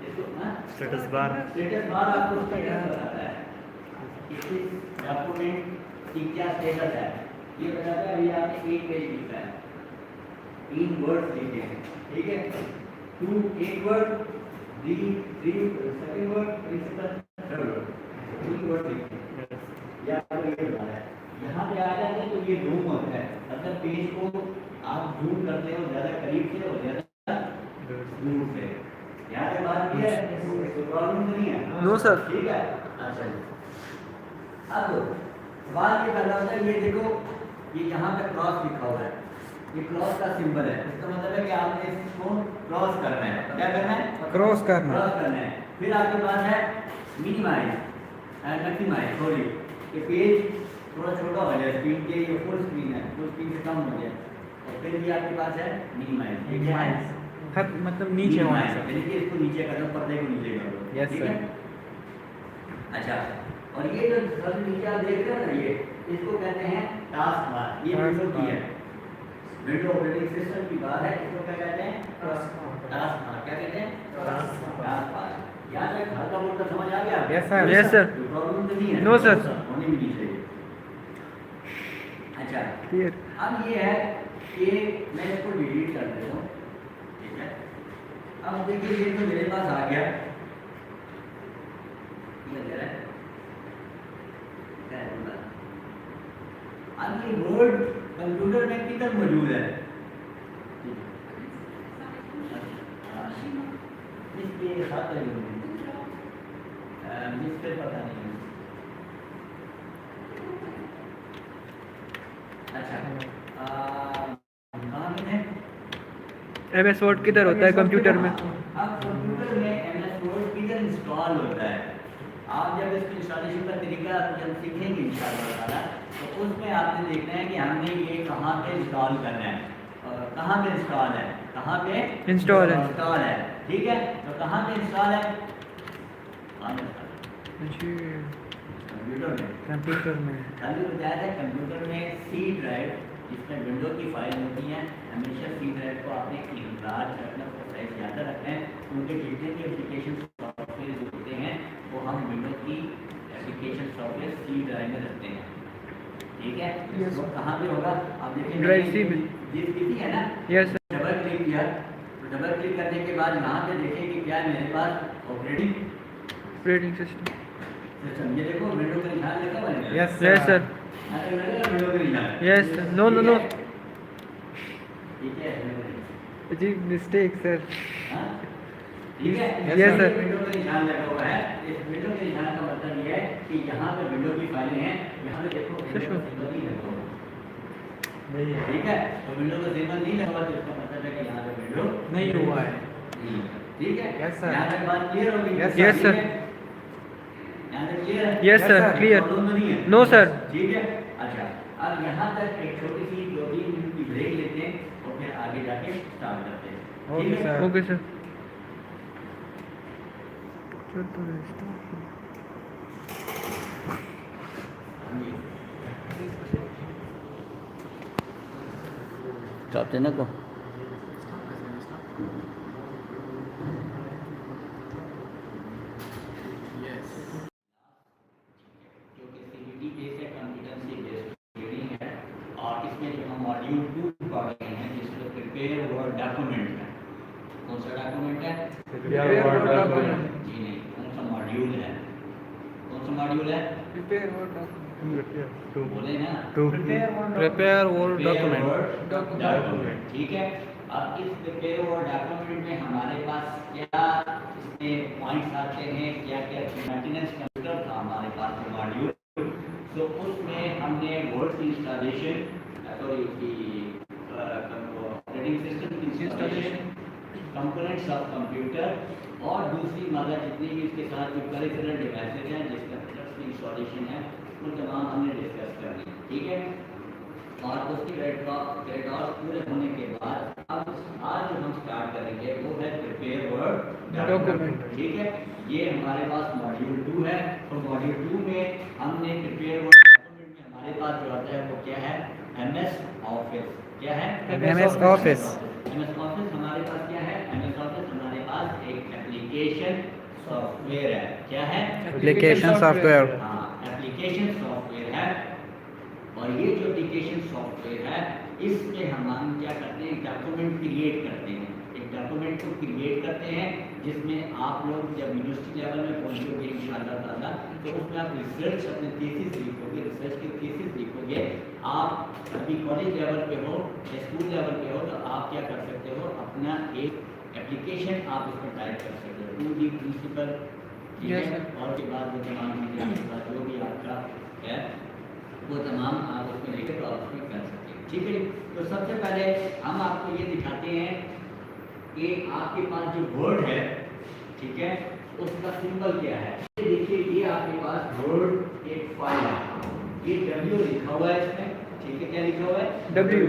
इसको हाँ? स्टेटस बार स्टेटस बार आपको स्टेटस बताता है कि इस डॉक्यूमेंट की क्या स्टेटस है। ये बताता है अभी आपने एक पेज लिखा है, 3 वर्ड लिखे हैं, ठीक है। 2 एक word, 3 second word, principal third word, 3 word लिखे हैं। या तो ये बता है यहाँ पे आ जाते हैं तो ये जूम होता है, मतलब पेज को आप जूम करते हो ज़्यादा करीब से और ज़्यादा दूर से। यहाँ पे बात की है, कोई प्रॉब्लम तो नहीं है? No sir. ठीक है। अच्छा जी। अब सवाल ये पैदा होता है, ये देखो ये यहाँ पे क्रॉस लिखा हुआ है, ये क्रॉस का सिंबल है, इसका मतलब है कि आपने इसको क्रॉस करना है। क्या करना है? क्रॉस करना। क्रॉस करना है। फिर आपके पास है मिनिमाइज एंड मैक्सिमाइज। सॉरी, ये पेज थोड़ा छोटा हो जाए स्क्रीन के, ये फुल स्क्रीन है, फुल स्क्रीन से कम हो जाए। और फिर भी आपके पास है मिनिमाइज। ये क्या है? मतलब नीचे होना Minimize, सर। यानी कि इसको नीचे कर दो, पर्दे को नीचे कर दो। Yes, ठीक sir. है? अच्छा, और ये जो सबसे नीचे आप देख रहे हो ना, ये इसको कहते हैं टास्क बार। ये विंडो की है, विंडो ऑपरेटिंग सिस्टम की बार है। इसको क्या कहते हैं? Task bar. क्या कहते हैं? Task bar. यहाँ तक हल्का मोटा समझ आ गया? Yes, sir. Yes, sir. कोई प्रॉब्लम तो नहीं है? No, sir. होनी भी नहीं चाहिए। अच्छा, क्लियर। अब ये है कि मैं इसको डिलीट कर देता हूँ, ठीक है। अब देखिए ये तो मेरे पास आ गया, ये ले रहा है, अब ये वर्ड कंप्यूटर में किधर मौजूद है? इसके साथ जिससे पता नहीं है। अच्छा, कहाँ पे है? MS वर्ड किधर होता है कंप्यूटर में? अब कंप्यूटर में MS वर्ड किधर इंस्टॉल होता है? आप जब इसको इंस्टॉलेशन का तरीका जब सीखेंगे इंशाअल्लाह ताला, तो उसमें आपने देखना है कि हमने ये कहाँ पे इंस्टॉल करना है और कहाँ पे इंस्टॉल है, कहाँ पे इंस्टॉल है। इंस्टॉल है, ठीक है। तो कहाँ पे इंस्टॉल है? जी, कंप्यूटर में। कंप्यूटर में। अभी बताया था कंप्यूटर में सी ड्राइव, जिसमें विंडो की फाइल होती हैं, हमेशा सी ड्राइव को आपने इंतजार रखना, उसका साइज ज़्यादा रखना है, क्योंकि जितने भी एप्लीकेशन सॉफ्टवेयर होते हैं वो हम विंडो की एप्लीकेशन सॉफ्टवेयर सी ड्राइव में रखते हैं। ठीक है, तो कहाँ पे होगा आप देखें, Drive C में। ये किसी है ना, यस सर। डबल क्लिक किया तो डबल क्लिक करने के बाद यहाँ पे देखें कि क्या है मेरे पास ऑपरेटिंग सिस्टम। सिस्टम। ये देखो विंडो का निशान लिखा हुआ है। Yes sir. विंडो का निशान। Yes sir. No no no ठीक है, जी मिस्टेक सर। हाँ? ठीक है, Yes, sir. विंडो का निशान लगा हुआ है। इस विंडो के निशान का मतलब ये है कि यहाँ पे विंडो की फाइलें हैं, यहाँ पे देखो विंडो का सिंबल नहीं लगा हुआ। नहीं है। ठीक है, तो विंडो का सिंबल नहीं लगा हुआ तो इसका मतलब है कि यहाँ पे विंडो नहीं हुआ है। नहीं है। ठीक है, Yes, sir. यहाँ तक बात क्लियर होगी? Yes, sir. यहाँ तक क्लियर है? Yes sir sir. Clear. Problem तो नहीं है? No sir. ठीक है, अच्छा अब यहाँ तक एक छोटी सी 2-3 मिनट की ब्रेक लेते हैं और फिर आगे जाके स्टार्ट करते हैं। ओके ठीक है? सर। Okay sir. स्टॉप देना को जो कि CBT बेस्ड है, कॉम्पिटेंसी बेस्ड ट्रेनिंग है, और इसमें जो हम मॉड्यूल 2 पढ़ रहे हैं जिसमें प्रिपेयर वर्ड डॉक्यूमेंट है। कौन सा डॉक्यूमेंट है? Prepare Word document। जी नहीं, कौन सा मॉड्यूल है? कौन सा मॉड्यूल है? टू बोले ना, to prepare Word document. Document. ठीक है, अब इस प्रिपेयर वर्ड डॉक्यूमेंट में हमारे पास क्या इसमें पॉइंट्स आते हैं, क्या क्या मेंटेनेंस कंप्यूटर था हमारे पास जो मॉड्यूल, तो उसमें हमने वर्ड की इंस्टॉलेशन, सॉरी की ऑपरेटिंग सिस्टम की इंस्टॉलेशन, कंपोनेंट्स ऑफ कंप्यूटर और दूसरी मदद जितनी भी इसके साथ जो पेरिफेरल डिवाइसेज हैं जिसका की इंस्टॉलेशन है वो तमाम हमने डिस्कस कर ली। ठीक है, और उसकी क्रेडिट्स पूरे होने के बाद अब आज जो हम स्टार्ट करेंगे वो है प्रिपेयर वर्ड डॉक्यूमेंट। ठीक है, ये हमारे पास मॉड्यूल 2 है, तो मॉड्यूल 2 में हमने प्रिपेयर वर्ड डॉक्यूमेंट में हमारे पास जो आता है वो क्या है? MS office. क्या है? MS office. MS ऑफिस हमारे पास क्या है? MS ऑफिस हमारे पास एक एप्लीकेशन सॉफ्टवेयर है। क्या है? Application software. हाँ, एप्लीकेशन सॉफ्टवेयर है, और ये जो एप्लीकेशन सॉफ्टवेयर है इसमें हम क्या करते हैं? डॉक्यूमेंट क्रिएट करते हैं। एक डॉक्यूमेंट को क्रिएट करते हैं जिसमें आप लोग जब यूनिवर्सिटी लेवल में पहुंचोगे इंशाअल्लाह ताला तो उसमें आप रिसर्च अपने थीसिस लिखोगे, रिसर्च की थीसिस लिखोगे। आप अभी कॉलेज लेवल पे हो या स्कूल लेवल पे हो तो आप क्या कर सकते हो? अपना एक एप्लीकेशन आप इसमें टाइप कर सकते हो, 2D प्रिंसिपल। ठीक Yes, है, sir. और के बाद वो तमाम चीज़ें आपके पास जो भी आपका है वो तमाम आप उसमें लेकर तो आप उसमें कर सकते हैं। ठीक है, तो सबसे पहले हम आपको ये दिखाते हैं कि आपके पास जो वर्ड है, ठीक है, उसका सिंबल क्या है। ये देखिए, ये आपके पास वर्ड एक फाइल है, ये W लिखा हुआ है इसमें। ठीक है, क्या लिखा हुआ है? W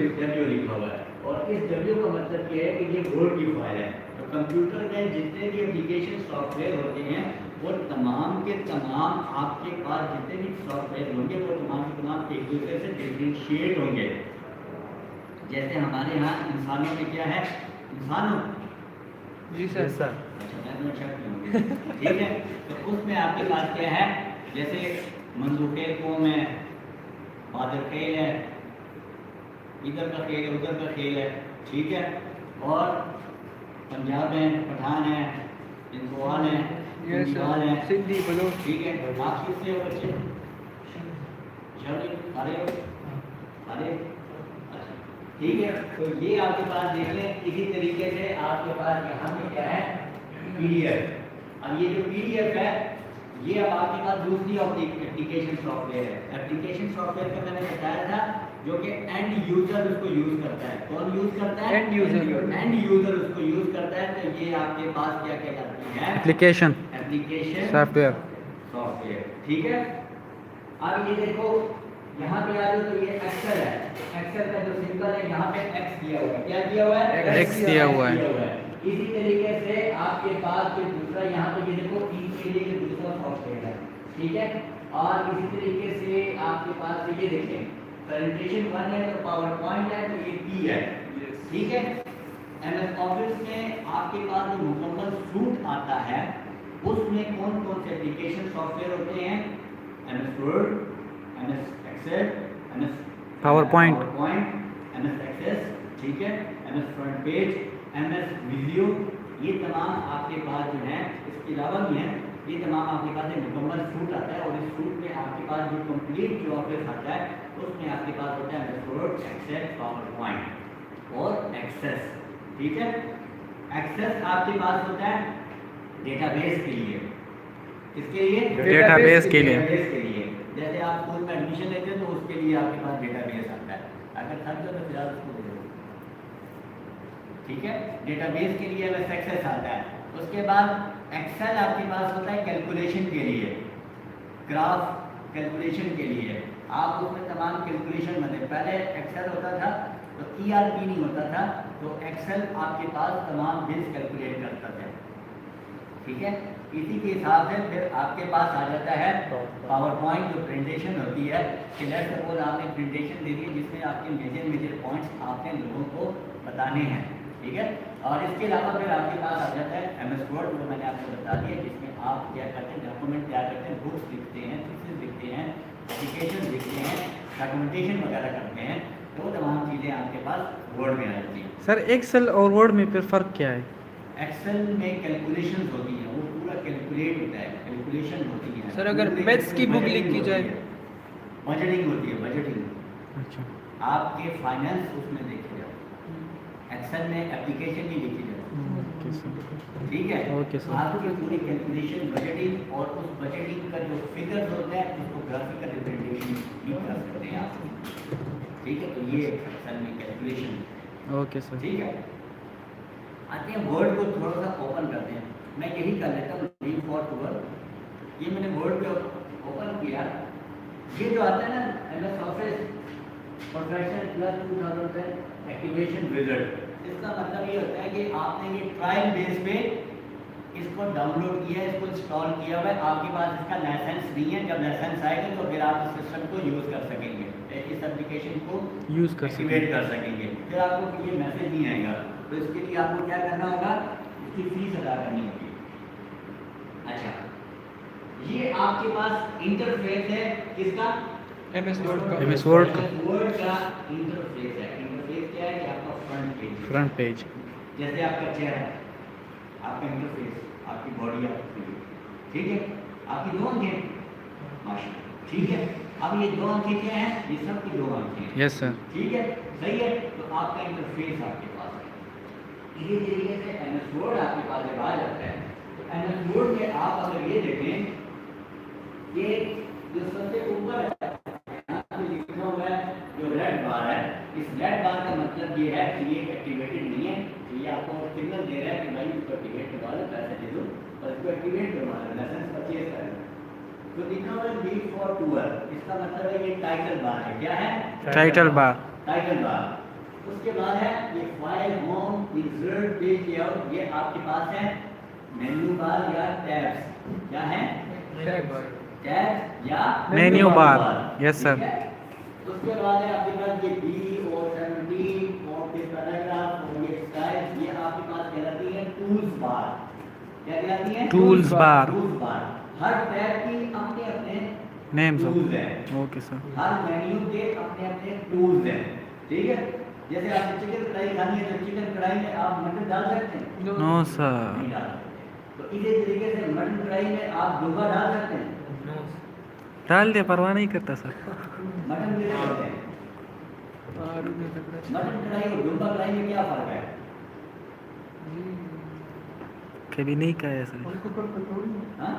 लिखा हुआ है, और इस W का मतलब ये है कि ये वर्ड की फाइल है। तो कंप्यूटर में जितने भी एप्लीकेशन सॉफ्टवेयर होते हैं वो तमाम के तमाम आपके पास जितने भी सॉफ्टवेयर होंगे वो तमाम के तमाम एक दूसरे से डिफरेंशिएट होंगे। जैसे हमारे यहाँ इंसानों में क्या है? इंसानों जी सर। सर अच्छा, मैं तो शक करूँगी। ठीक है, तो उसमें आपके पास क्या है? जैसे मंसूखे कौम है, बादल खेल है, इधर का खेल है, उधर का खेल है। ठीक है, और पंजाब है, पठान है, इंदवाल है, यस सिंधियाल सर। है। सिंधी बोलो। ठीक है, आप किससे हो बच्चे? अरे अरे अच्छा, ठीक है, तो ये आपके पास देख लें। इसी तरीके से आपके पास यहाँ पे क्या है? PDF। अब ये जो PDF है ये अब आपके पास दूसरी एप्लीकेशन सॉफ्टवेयर है। एप्लीकेशन सॉफ्टवेयर का मैंने बताया था जो कि एंड यूजर उसको यूज करता है। कौन यूज करता है? End user। एंड यूजर उसको यूज करता है। तो ये आपके पास क्या कहलाती है? Application application software. सॉफ्टवेयर। ठीक है, अब ये देखो यहाँ पे आ जाओ तो ये एक्सेल है। एक्सेल का जो सिंबल है यहाँ पे X दिया हुआ है। क्या दिया हुआ है? X दिया हुआ है। इसी तरीके से आपके पास जो दूसरा यहाँ पे ये देखो P के लिए जो दूसरा सॉफ्टवेयर है। ठीक है, और इसी तरीके से आपके पास ये देखें प्रेजेंटेशन 1 है तो पावर पॉइंट है तो ये P है। ठीक है, MS ऑफिस में आपके पास जो मुकम्मल सूट आता है उसमें कौन कौन से एप्लीकेशन सॉफ्टवेयर होते हैं? MS Word, MS Excel, MS PowerPoint. MS Access, ठीक है, MS FrontPage, MS video, ये तमाम आपके पास जो है, इसके अलावा भी हैं, ये तमाम आपके पास एक मुकम्मल सूट आता है और इस सूट में आपके पास जो कंप्लीट जो ऑफिस आता है उसमें आपके पास होता है MS Word, Excel, PowerPoint और Access, ठीक है। Access आपके पास होता है डेटाबेस के लिए, किसके लिए? डेटाबेस के लिए। डेटाबेस के लिए। जैसे आप स्कूल में एडमिशन लेते हैं तो उसके लिए आपके पास डेटाबेस आता है, अगर थक जाओ तो फिर आप उसको दे दो, ठीक है। डेटाबेस के लिए MS Access आता है। उसके बाद एक्सेल आपके पास होता है कैलकुलेशन के लिए, ग्राफ कैलकुलेशन के लिए, आप उसमें तमाम कैलकुलेशन मतलब पहले एक्सेल होता था तो ERP नहीं होता था, तो एक्सेल आपके पास तमाम बिल्स कैलकुलेट करता था, ठीक है। इसी के हिसाब से फिर आपके पास आ जाता है पावर पॉइंट, जो प्रेजेंटेशन होती है कि लेट्स सपोज आपने प्रेजेंटेशन दे दी जिसमें आपके मेजर पॉइंट्स आपने लोगों को बताने हैं, ठीक है। और इसके अलावा फिर आपके पास आ जाता है MS Word, जो मैंने आपको बता दिया, जिसमें आप क्या करते हैं, डॉक्यूमेंट तैयार करते हैं, बुक्स लिखते हैं, थीसिस लिखते हैं, एप्लीकेशन लिखते हैं, डॉक्यूमेंटेशन वगैरह करते हैं, तो तमाम चीज़ें आपके पास वर्ड में आ जाती हैं। सर एक्सेल और वर्ड में फिर फ़र्क क्या है? एक्सेल में कैलकुलेशन होती है, वो पूरा कैलकुलेट होता है, कैलकुलेशन होती है। सर, अगर मैथ्स की बुक लिख की जाए, बजटिंग होती है, बजटिंग अच्छा, आपके फाइनेंस उसमें देखे जाओ, एक्सेल में एप्लीकेशन नहीं लिखी जाती, ओके सर, ठीक है। Okay sir. आपकी पूरी कैलकुलेशन बजटिंग और उस बजटिंग का जो फिगर्स होता है उसको ग्राफिकल रिप्रेजेंटेशन भी कर सकते हैं आप, ठीक है। तो ये एक्सेल में कैलकुलेशन, ओके सर। ठीक है। आते हैं वर्ड को थोड़ा सा ओपन करते हैं, मैं यही कर लेता हूँ लीव फॉर टू वर्क, ये मैंने वर्ड पे ओपन किया, ये जो आता है ना MS Office professional plus 2010 activation wizard, इसका मतलब ये होता है कि आपने ये ट्रायल बेस पे इसको डाउनलोड किया है, इसको इंस्टॉल किया हुआ है, आपके पास इसका लाइसेंस नहीं है, जब लाइसेंस आएगा तो फिर आप इस सिस्टम को यूज़ कर सकेंगे, इस एप्लीकेशन को यूज़ कर एक्टिवेट कर सकेंगे, फिर आपको ये मैसेज नहीं आएगा, तो इसके लिए आपको क्या करना होगा, इसकी फीस अदा करनी होगी। अच्छा, ये आपके पास इंटरफेस है किसका? MS Word का। MS Word का। वर्ड का इंटरफेस है। इंटरफेस क्या है कि आपका फ्रंट पेज, जैसे आपका चेहरा, आपका इंटरफेस, आपकी बॉडी, आपकी, ठीक है, आपकी दो आंखें, माशाल्लाह, ठीक है। अब ये दो आंखें क्या हैं? ये सब की दो आंखें हैं, यस सर। ठीक है, सही है। तो आपका इंटरफेस आपके पास है, इसी तरीके से MS Word आपके पास जब आ जाता है तो MS Word में आप अगर ये देखें कि जो सबसे ऊपर है यहाँ पे लिखा हुआ है जो रेड बार है, इस रेड बार का मतलब ये है कि ये एक्टिवेटेड नहीं है, तो ये आपको सिग्नल दे रहा है कि भाई इसको एक्टिवेट करवा लो, पैसे दे दो और इसको एक्टिवेट करवा लो, लाइसेंस परचेज कर लो। तो लिखा हुआ है लीव फॉर टूर, इसका मतलब है ये टाइटल बार है, क्या है? Title bar. Title bar. उसके बाद है ये file, home, insert, page layout, ये आपके पास है मेन्यू बार या टैब्स, क्या है? टैब या मेन्यू बार, यस सर। ठीक है? उसके बाद है आपके पास ये बी और 17 और फिर पैराग्राफ और ये स्टाइल, ये आपके पास कहलाती है टूल्स बार, क्या कहलाती है? Tools bar. Tools bar. हर टैब की अपने अपने नेम टूल्स सर। हैं, ओके सर। हर मेन्यू के अपने अपने टूल्स हैं, ठीक है। जैसे आपने चिकन कढ़ाई खानी है तो चिकन कढ़ाई में आप मटन डाल सकते हैं? No sir. नहीं डाल सकते। तो इसी तरीके से मटन कढ़ाई में आप दूबा डाल सकते हैं? डाल दे, परवाह नहीं करता सर। मटन में क्या करते हैं? मटन कढ़ाई और दूबा कढ़ाई में क्या फर्क है? कभी नहीं कहा है सर। हाँ?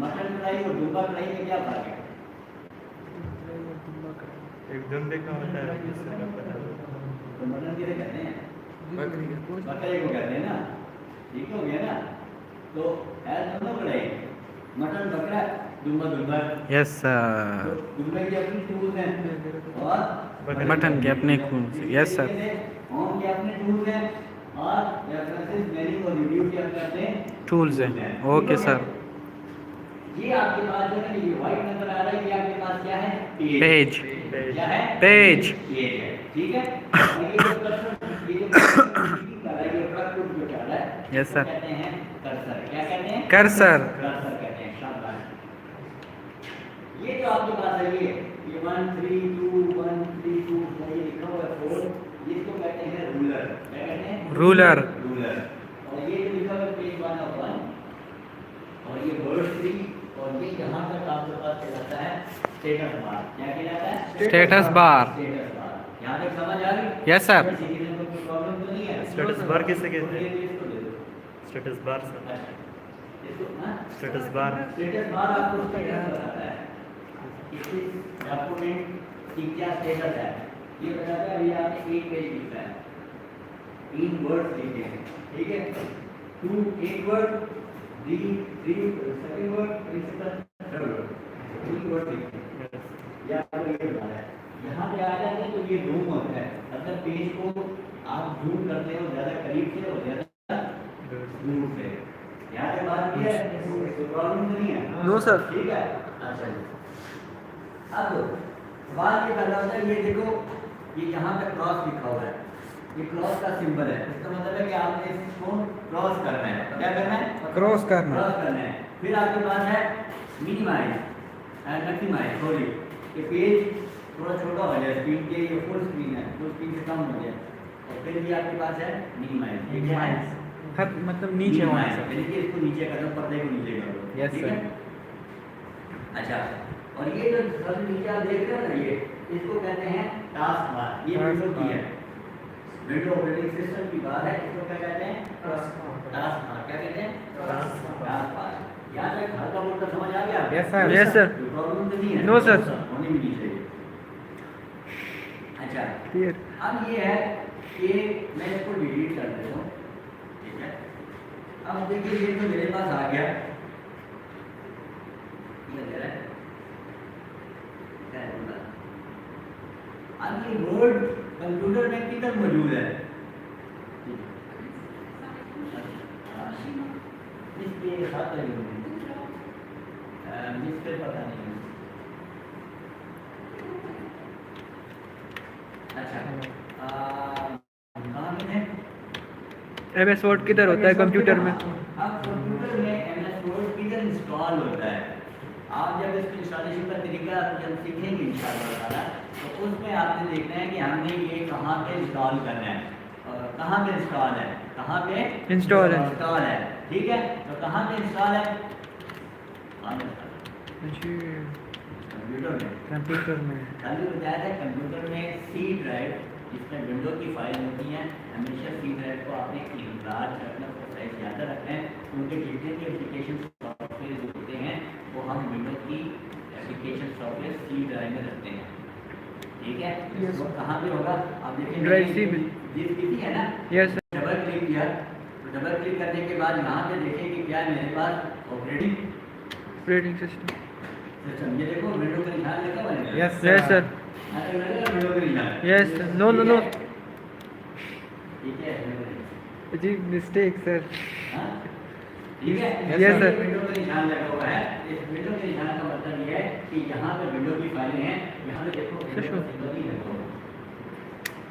मटन कढ़ाई और दूबा कढ़ाई में क्या फर्क है? एकदम देखा होता है तो मटन किसे कहते हैं? बकरे को कहते हैं ना, ठीक हो गया ना। तो है दोनों कढ़ाई, मटन बकरा, दूबा दूबा। Yes sir. तो दूबे के अपने टूल्स हैं और मटन के अपने खून से, यस सर। होम के अपने टूल्स हैं और रेफरेंसेस, मेन्यू और रिव्यू के अपने टूल्स हैं, ओके सर। ये आपके पास जो है ये व्हाइट नजर आ रहा है, ये आपके पास क्या है? पेज। क्या है? पेज। पेज है, ठीक है। और ये जो कर्सर, ये जो कर रहा है, ये प्रस्तुत जो कर रहा है, यस सर। कहते हैं कर्सर। क्या कहते हैं? कर्सर। कर्सर कहते हैं, शाबाश। ये जो आपके पास है ये रूलर। और ये जो लिखा हुआ है पेज 101 और ये वर्ड 3 और ये यहाँ तक आपके पास कहलाता है स्टेटस बार। क्या कहलाता है? Status bar. Status bar. यहाँ तक समझ आ रही? Yes sir. सिटीजन को कोई प्रॉब्लम तो नहीं है? स्टेटस बार किसे कहते हैं? ये इसको दे दो। Status bar sir. अच्छा, इसको हाँ? Status bar. स्टेटस बार आपको स्टेटस बताता है कि इस डॉक्यूमेंट की क्या स्टेटस है। ये बताता है अभी आपने एक पेज लिखा है, 3 वर्ड लिखे हैं, ठीक है? 2 एक word, 3 second word, principal third word, 3 word लिखे हैं। या आपको ये बताया है यहाँ पे आ जाते हैं तो ये जूम होता है, मतलब पेज को आप जूम करते हो ज़्यादा करीब से और ज़्यादा दूर से। यहाँ पे बात की है, कोई प्रॉब्लम तो नहीं है? No sir. ठीक है। अच्छा जी, अब सवाल ये पैदा होता है, ये देखो ये यहाँ पे क्रॉस लिखा हुआ है, ये क्रॉस का सिंबल है, इसका मतलब है कि आपने इसको क्रॉस करना है। क्या करना है? क्रॉस करना। क्रॉस करना है। फिर आपके पास है मिनिमाइज एंड मैक्सिमाइज। सॉरी, ये पेज थोड़ा छोटा हो जाए, स्क्रीन के ये फुल स्क्रीन है, फुल स्क्रीन से कम हो जाए। और फिर भी आपके पास है मिनिमाइज। ये क्या है? खत मतलब नीचे होना Minimize, सर। यानी कि इसको नीचे कर दो, पर्दे को नीचे कर दो। Yes, ठीक sir. है? अच्छा, और ये जो सबसे नीचे आप देख रहे हो ना, ये इसको कहते हैं टास्क बार। ये विंडो की है, विंडो ऑपरेटिंग सिस्टम की बार है। इसको क्या कहते हैं? Task bar. क्या कहते हैं? Task bar. यहाँ तक हल्का मोटा समझ आ गया? Yes, sir. Yes, sir. कोई प्रॉब्लम तो नहीं है? No, sir. होनी भी नहीं चाहिए। अच्छा, क्लियर। अब ये है कि मैं इसको डिलीट कर देता हूँ, ठीक है? अब देखिए ये तो मेरे पास आ गया, ये दे रहा है, अब ये वर्ड कंप्यूटर में किधर मौजूद है? इसके साथ मिस्टर पता नहीं है। अच्छा, कहाँ पे है? MS वर्ड किधर होता है कंप्यूटर में? अब कंप्यूटर में MS वर्ड किधर इंस्टॉल होता है? आप जब इसको इंस्टॉलेशन का तरीका जब सीखेंगे इंशाअल्लाह ताला, तो उसमें आपने देखना है कि हमने ये कहाँ पे इंस्टॉल करना है और कहाँ पे इंस्टॉल है, कहाँ पे इंस्टॉल है। इंस्टॉल है, ठीक है? तो कहाँ पे इंस्टॉल है? जी, कंप्यूटर में। कंप्यूटर में। कल भी बताया था कंप्यूटर में सी ड्राइव, जिसमें विंडो की फाइल होती हैं, हमेशा सी ड्राइव को आपने इंतजार रखना, उसका साइज ज़्यादा रखना है, क्योंकि जितने भी एप्लीकेशन सॉफ्टवेयर जो होते हैं वो हम विंडो की एप्लीकेशन सॉफ्टवेयर सी ड्राइव में रखते हैं, ठीक है? Yes. वो कहाँ पे होगा आप देखेंगे? ड्राइव सी में। जिस किसी है ना, यस सर। डबल क्लिक किया तो डबल क्लिक करने के बाद यहाँ पे देखें कि क्या है मेरे पास ऑपरेटिंग ऑपरेटिंग सिस्टम। सिस्टम। ये देखो विंडो का निशान लगा हुआ है। Yes sir. अरे लगा विंडो का निशान। यस। No no no. ठीक है, जी मिस्टेक सर। हाँ? ठीक है? Yes, sir. विंडो का निशान लगा हुआ है। इस विंडो के निशान का मतलब ये है कि यहाँ पे विंडो की फाइलें हैं, यहाँ पे देखो विंडो का सिंबल नहीं लगा हुआ।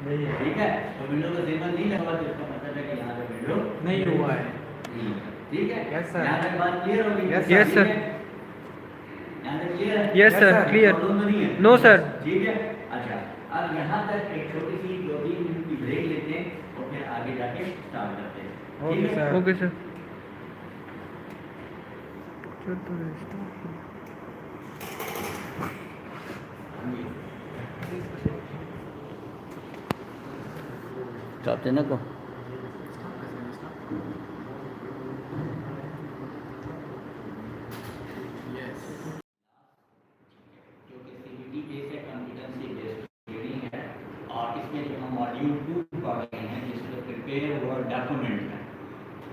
नहीं है। ठीक है? तो विंडो का सिंबल नहीं लगा हुआ तो इसका मतलब है कि यहाँ पे विंडो नहीं हुआ है। नहीं। ठीक है? Yes, sir. यहाँ तक बात क्लियर होगी? Yes, sir. ठीक है? यहाँ तक क्लियर है? Yes, sir. Clear. प्रॉब्लम तो नहीं है? No, sir. ठीक है? अच्छा, अब यहाँ तक एक छोटी सी 2-3 मिनट की ब्रेक लेते हैं और फिर आगे जाके स्टार्ट करते हैं। ठीक है? Okay sir. चाहते ना को जो कि CBT बेस्ड है, कॉम्पिटेंसी बेस्ड ट्रेनिंग है, और इसमें जो हम मॉड्यूल 2 पढ़ रहे हैं जिसमें प्रिपेयर वर्ड डॉक्यूमेंट है।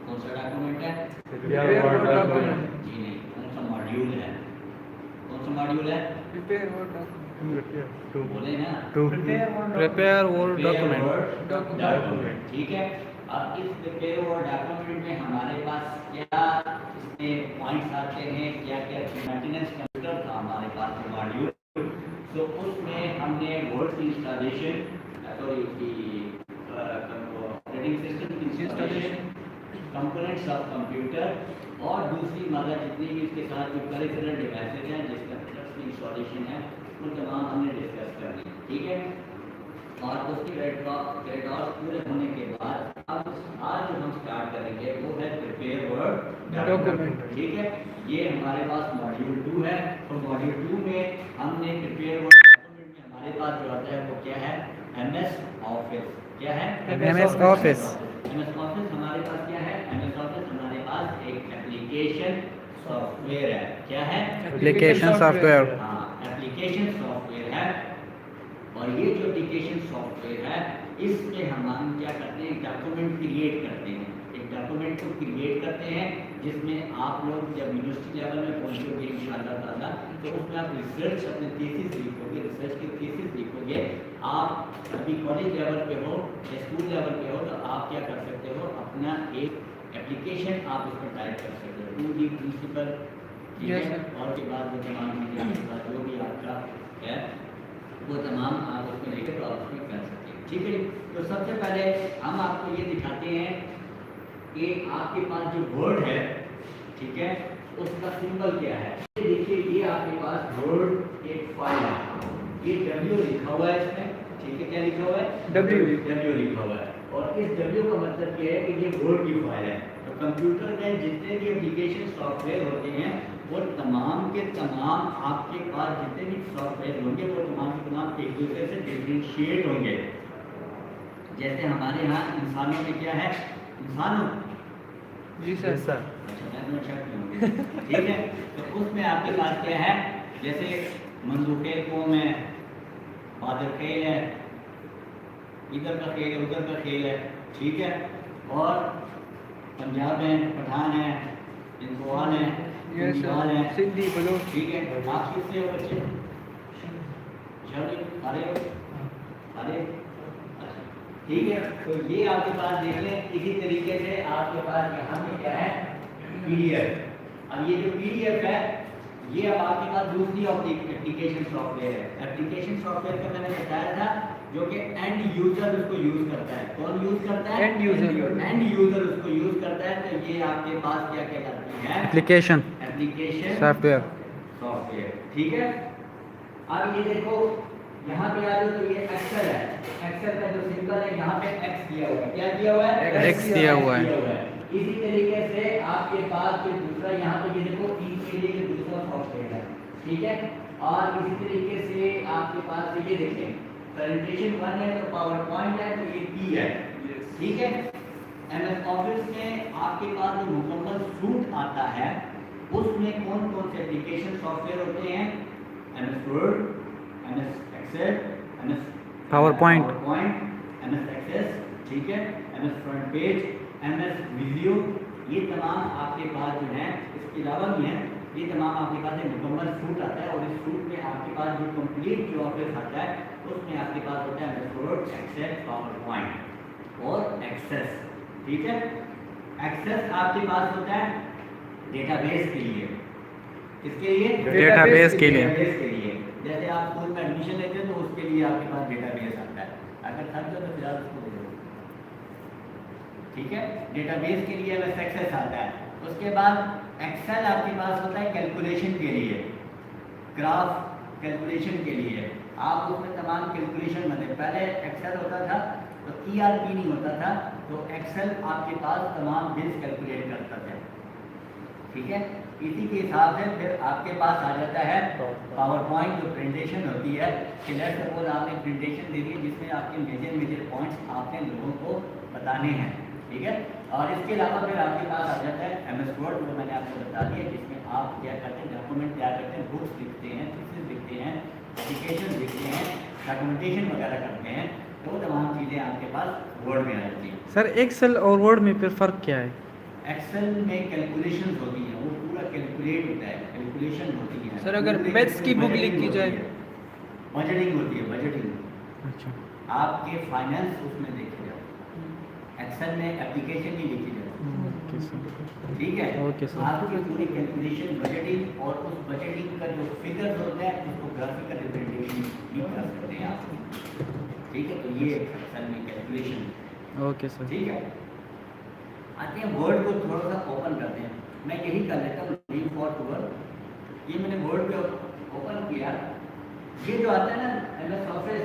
कौन सा डॉक्यूमेंट है? Prepare Word document. जी नहीं, कौन सा मॉड्यूल है? कौन सा मॉड्यूल है? Prepare Word document. टू बोले ना, प्रिपेयर वर्ड डॉक्यूमेंट। डॉक्यूमेंट। ठीक है? अब इस प्रिपेयर वर्ड डॉक्यूमेंट में हमारे पास क्या इसमें पॉइंट्स आते हैं, क्या क्या मेंटेनेंस कंप्यूटर था हमारे पास मॉड्यूल, तो उसमें हमने वर्ड की इंस्टॉलेशन, सॉरी की ऑपरेटिंग सिस्टम की इंस्टॉलेशन, कंपोनेंट्स ऑफ कंप्यूटर और दूसरी मदद जितनी भी इसके साथ जो पेरिफेरल डिवाइसेज हैं जिस कंप्यूटर की इंस्टॉलेशन है वो तमाम हमने डिस्कस कर ली। ठीक है? और उसके क्रेडिट पूरे होने के बाद अब वर्ड Document. ठीक है, ये हमारे पास मॉड्यूल 2 है। तो मॉड्यूल 2 में हमने प्रिपेयर वर्ड डॉक्यूमेंट में हमारे पास जो आता है वो क्या है, एमएस ऑफिस। क्या है, MS Office. एमएस ऑफिस हमारे पास क्या है, एमएस ऑफिस हमारे पास एक एप्लीकेशन सॉफ्टवेयर है। क्या है, एप्लीकेशन सॉफ्टवेयर। हाँ, एप्लीकेशन सॉफ्टवेयर है। और ये जो एप्लीकेशन सॉफ्टवेयर है इसमें हम क्या करते हैं, डॉक्यूमेंट क्रिएट करते हैं। एक डॉक्यूमेंट को क्रिएट करते हैं जिसमें आप लोग जब यूनिवर्सिटी लेवल में पहुंचोगे इंशाअल्लाह ताला तो उसमें आप रिसर्च अपने थीसिस लिखोगे, रिसर्च की थीसिस लिखोगे। आप अभी कॉलेज लेवल पे हो या स्कूल लेवल पे हो तो आप क्या कर सकते हो, अपना एक एप्लीकेशन आप उस पर टाइप कर सकते हो, 2D प्रिंसिपल। ठीक Yes, है, sir. और के बाद वो तमाम चीज़ें आपके पास जो भी आपका है वो तमाम आप उसमें लेकर तो आप उसमें कर सकते हैं। ठीक है, तो सबसे पहले हम आपको ये दिखाते हैं कि आपके पास जो वर्ड है, ठीक है, उसका सिंबल क्या है। ये देखिए, ये आपके पास वर्ड एक फाइल है, ये W लिखा हुआ है इसमें। ठीक है, क्या लिखा हुआ है, W लिखा हुआ है। और इस W का मतलब ये है कि ये वर्ड की फाइल है। तो कंप्यूटर में जितने भी एप्लीकेशन सॉफ्टवेयर होते हैं वो तमाम के तमाम आपके पास जितने भी सॉफ्टवेयर होंगे वो तमाम के तमाम एक दूसरे से डिफरेंशिएट होंगे। जैसे हमारे यहाँ इंसानों में क्या है, इंसानों, जी Yes, सर। sir. अच्छा मैं तो शक नहीं होंगे। ठीक है, तो उसमें आपके पास क्या है, जैसे मंदूखेल कौम है, बादल खेल है, इधर का खेल है, उधर का खेल है। ठीक है, और पंजाब है, पठान है, इंदवाल है, Yes, sir. बंगाल है। सिंधी बलूच। ठीक है, आप किससे हो बच्चे, अरे अरे अच्छा, ठीक है, तो ये आपके पास देख लें। इसी तरीके से आपके पास यहाँ पे क्या है, PDF। अब ये जो PDF है ये अब आपके पास दूसरी एप्लीकेशन सॉफ्टवेयर है। एप्लीकेशन सॉफ्टवेयर का मैंने बताया था जो कि एंड यूजर उसको यूज करता है। कौन यूज करता है, End user. एंड यूजर उसको यूज करता है। तो ये आपके पास क्या कहलाती है, एप्लीकेशन एप्लीकेशन सॉफ्टवेयर। सॉफ्टवेयर। ठीक है, अब ये देखो यहाँ पे आ जाओ तो ये एक्सेल है। एक्सेल का जो सिंबल है यहाँ पे एक्स दिया हुआ है। क्या दिया हुआ है, X दिया हुआ है। इसी तरीके से आपके पास जो दूसरा यहाँ पे ये देखो ई के लिए ये दूसरा सॉफ्टवेयर है। ठीक है, और इसी तरीके से आपके पास ये देखें, प्रेजेंटेशन 1 है तो पावर पॉइंट है तो ये पी है। ठीक है, एमएस ऑफिस में आपके पास जो मुकम्मल सूट आता है उसमें कौन कौन से एप्लीकेशन सॉफ्टवेयर होते हैं, MS Word, MS Excel, MS PowerPoint. MS Access, ठीक है, MS FrontPage, MS video, ये तमाम आपके पास जो है, इसके अलावा भी हैं, ये तमाम आपके पास एक मुकम्मल सूट आता है। और इस सूट में आपके पास जो कंप्लीट जो ऑफिस आता है उसमें आपके पास होता है MS Word, Excel, PowerPoint और एक्सेस। ठीक है, एक्सेस आपके पास होता है डेटाबेस के लिए। किसके लिए, डेटाबेस के लिए। डेटाबेस के लिए। जैसे आप स्कूल में एडमिशन लेते हैं तो उसके लिए आपके पास डेटाबेस आता है। अगर थक जाओ तो फिर आप उसको दे दो। ठीक है, डेटाबेस के लिए एमएस एक्सेस आता है। उसके बाद एक्सेल आपके पास होता है कैलकुलेशन के लिए, ग्राफ कैलकुलेशन के लिए। आप उसमें तमाम कैलकुलेशन मतलब पहले एक्सेल होता था तो ERP नहीं होता था, तो एक्सेल आपके पास तमाम बिल्स कैलकुलेट करता था। ठीक है, इसी के हिसाब से फिर आपके पास आ जाता है पावर पॉइंट जो प्रेजेंटेशन होती है। कि लेट्स सपोज आपने प्रेजेंटेशन दे दी जिसमें आपके मेजर पॉइंट्स आपने लोगों को बताने हैं। ठीक है, और इसके अलावा फिर आपके पास आ जाता है एमएस वर्ड, जो मैंने आपको बता दिया, जिसमें आप क्या करते हैं, डॉक्यूमेंट तैयार करते हैं, बुक्स लिखते हैं, थीसिस लिखते हैं, एप्लीकेशन लिखते हैं, डॉक्यूमेंटेशन वगैरह करते हैं। तो वो तमाम चीज़ें आपके पास वर्ड में आ जाती हैं। सर एक्सेल और वर्ड में फिर फ़र्क क्या है? एक्सेल में कैलकुलेशन होती है, वो पूरा कैलकुलेट होता है, कैलकुलेशन होती है। सर, अगर मैथ्स की बुक लिख की जाए, बजटिंग होती है, बजटिंग। अच्छा, आपके फाइनेंस उसमें देखे जाओ, एक्सेल में एप्लीकेशन नहीं लिखी जाए। Okay sir. ठीक है, ओके सर। आपकी पूरी कैलकुलेशन बजटिंग, और उस बजटिंग का जो फिगर्स होता है उसको ग्राफिकल रिप्रेजेंटेशन भी कर सकते हैं आप। ठीक है, तो ये एक्सेल में कैलकुलेशन। Okay sir. ठीक है, आते हैं वर्ड को थोड़ा सा ओपन करते हैं। मैं यही कर लेता हूँ, रीड फॉर टू वर्ड। ये मैंने वर्ड पे ओपन किया। ये जो आता है ना MS office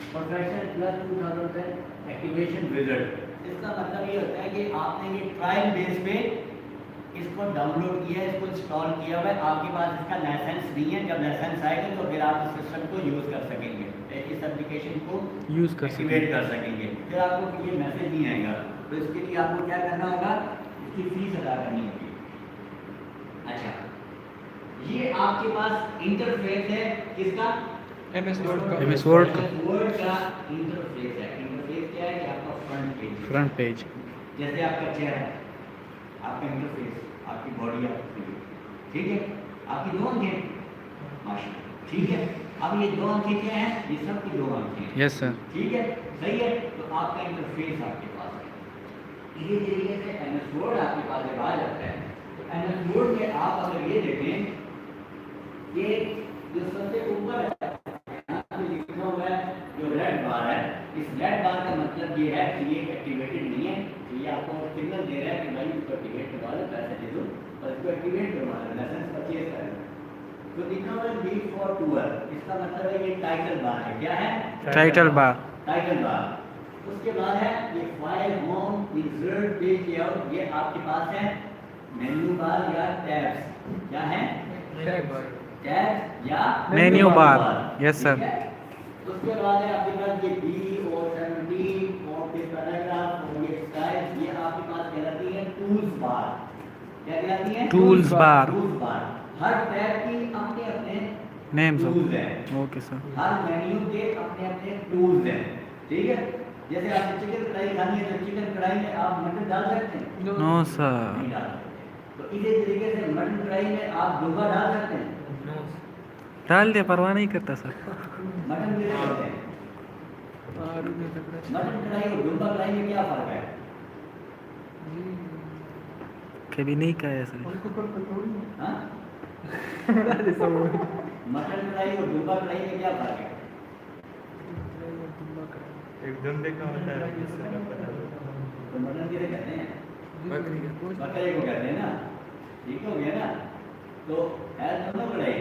professional plus 2010 activation wizard, इसका मतलब ये होता है कि आपने ये ट्रायल बेस पे इसको डाउनलोड किया है, इसको इंस्टॉल किया हुआ है, आपके पास इसका लाइसेंस नहीं है। जब लाइसेंस आएगा तो फिर आप इस सिस्टम को यूज़ कर सकेंगे, इस एप्लीकेशन को यूज़ कर एक्टिवेट कर सकेंगे। फिर आपको ये मैसेज नहीं आएगा, तो इसके लिए आपको क्या करना होगा, इसकी फीस अदा करनी होगी। अच्छा, ये आपके पास इंटरफेस है किसका, MS Word का MS Word का वर्ड का इंटरफेस है। इंटरफेस क्या है कि आपका फ्रंट पेज, फ्रंट पेज। जैसे आपका चेहरा, आपका इंटरफेस, आपकी बॉडी, आपकी, ठीक है, आपकी दो आंखें, माशाल्लाह, ठीक है। अब ये दो आंखें क्या हैं, ये सब की दो आंखें हैं, यस सर। ठीक है, सही है। तो आपका इंटरफेस आपके पास है। इसी तरीके से MS Word आपके पास जब आ जाता है, तो MS Word में आप अगर ये देखें, ये जो सबसे ऊपर है, यहाँ पे लिखा हुआ है जो रेड बार है, इस रेड बार का मतलब ये है कि ये एक्टिवेटेड नहीं है। तो ये आपको सिग्नल दे रहा है कि भाई इसको एक्टिवेट करवा लो, पैसे दे दो और इसको एक्टिवेट करवा लो, लाइसेंस परचेज कर लो। तो लिखा हुआ है बी फॉर टूअर, इसका मतलब है ये टाइटल बार है। क्या है, टाइटल बार। Title bar. उसके बाद है ये file, home, insert, page layout, ये आपके पास है मेन्यू बार या टैब्स। क्या है, टैब या मेन्यू बार। Yes sir. ठीक है? उसके बाद है आपके पास ये बी और 17 और फिर पैराग्राफ और ये स्टाइल, ये आपके पास कहलाती है टूल्स बार। क्या कहलाती है, टूल्स बार। Tools bar. हर टैब की अपने अपने नेम्स टूल्स हैं, ओके सर। हर मेन्यू के अपने अपने टूल्स हैं, ठीक है। जैसे आप चिकन कढ़ाई खानी है तो चिकन कढ़ाई में आप मटन डाल सकते हैं, नो सर। नहीं डाल सकते। तो इसी तरीके से मटन कढ़ाई में आप डूबा डाल सकते हैं, डाल दे, परवाह नहीं करता सर। मटन भी डाल सकते हैं। मटन कढ़ाई और डूबा कढ़ाई में क्या फर्क है, कभी नहीं कहा सर। हाँ? मटन कढ़ाई और डूबा कढ़ाई में क्या फर्क है, एक धुंधे का होता है, दूसरे का पता है। तो मटन किसे कहते हैं, बकरे को कहते हैं ना, ठीक हो गया ना। तो है दोनों कढ़ाई,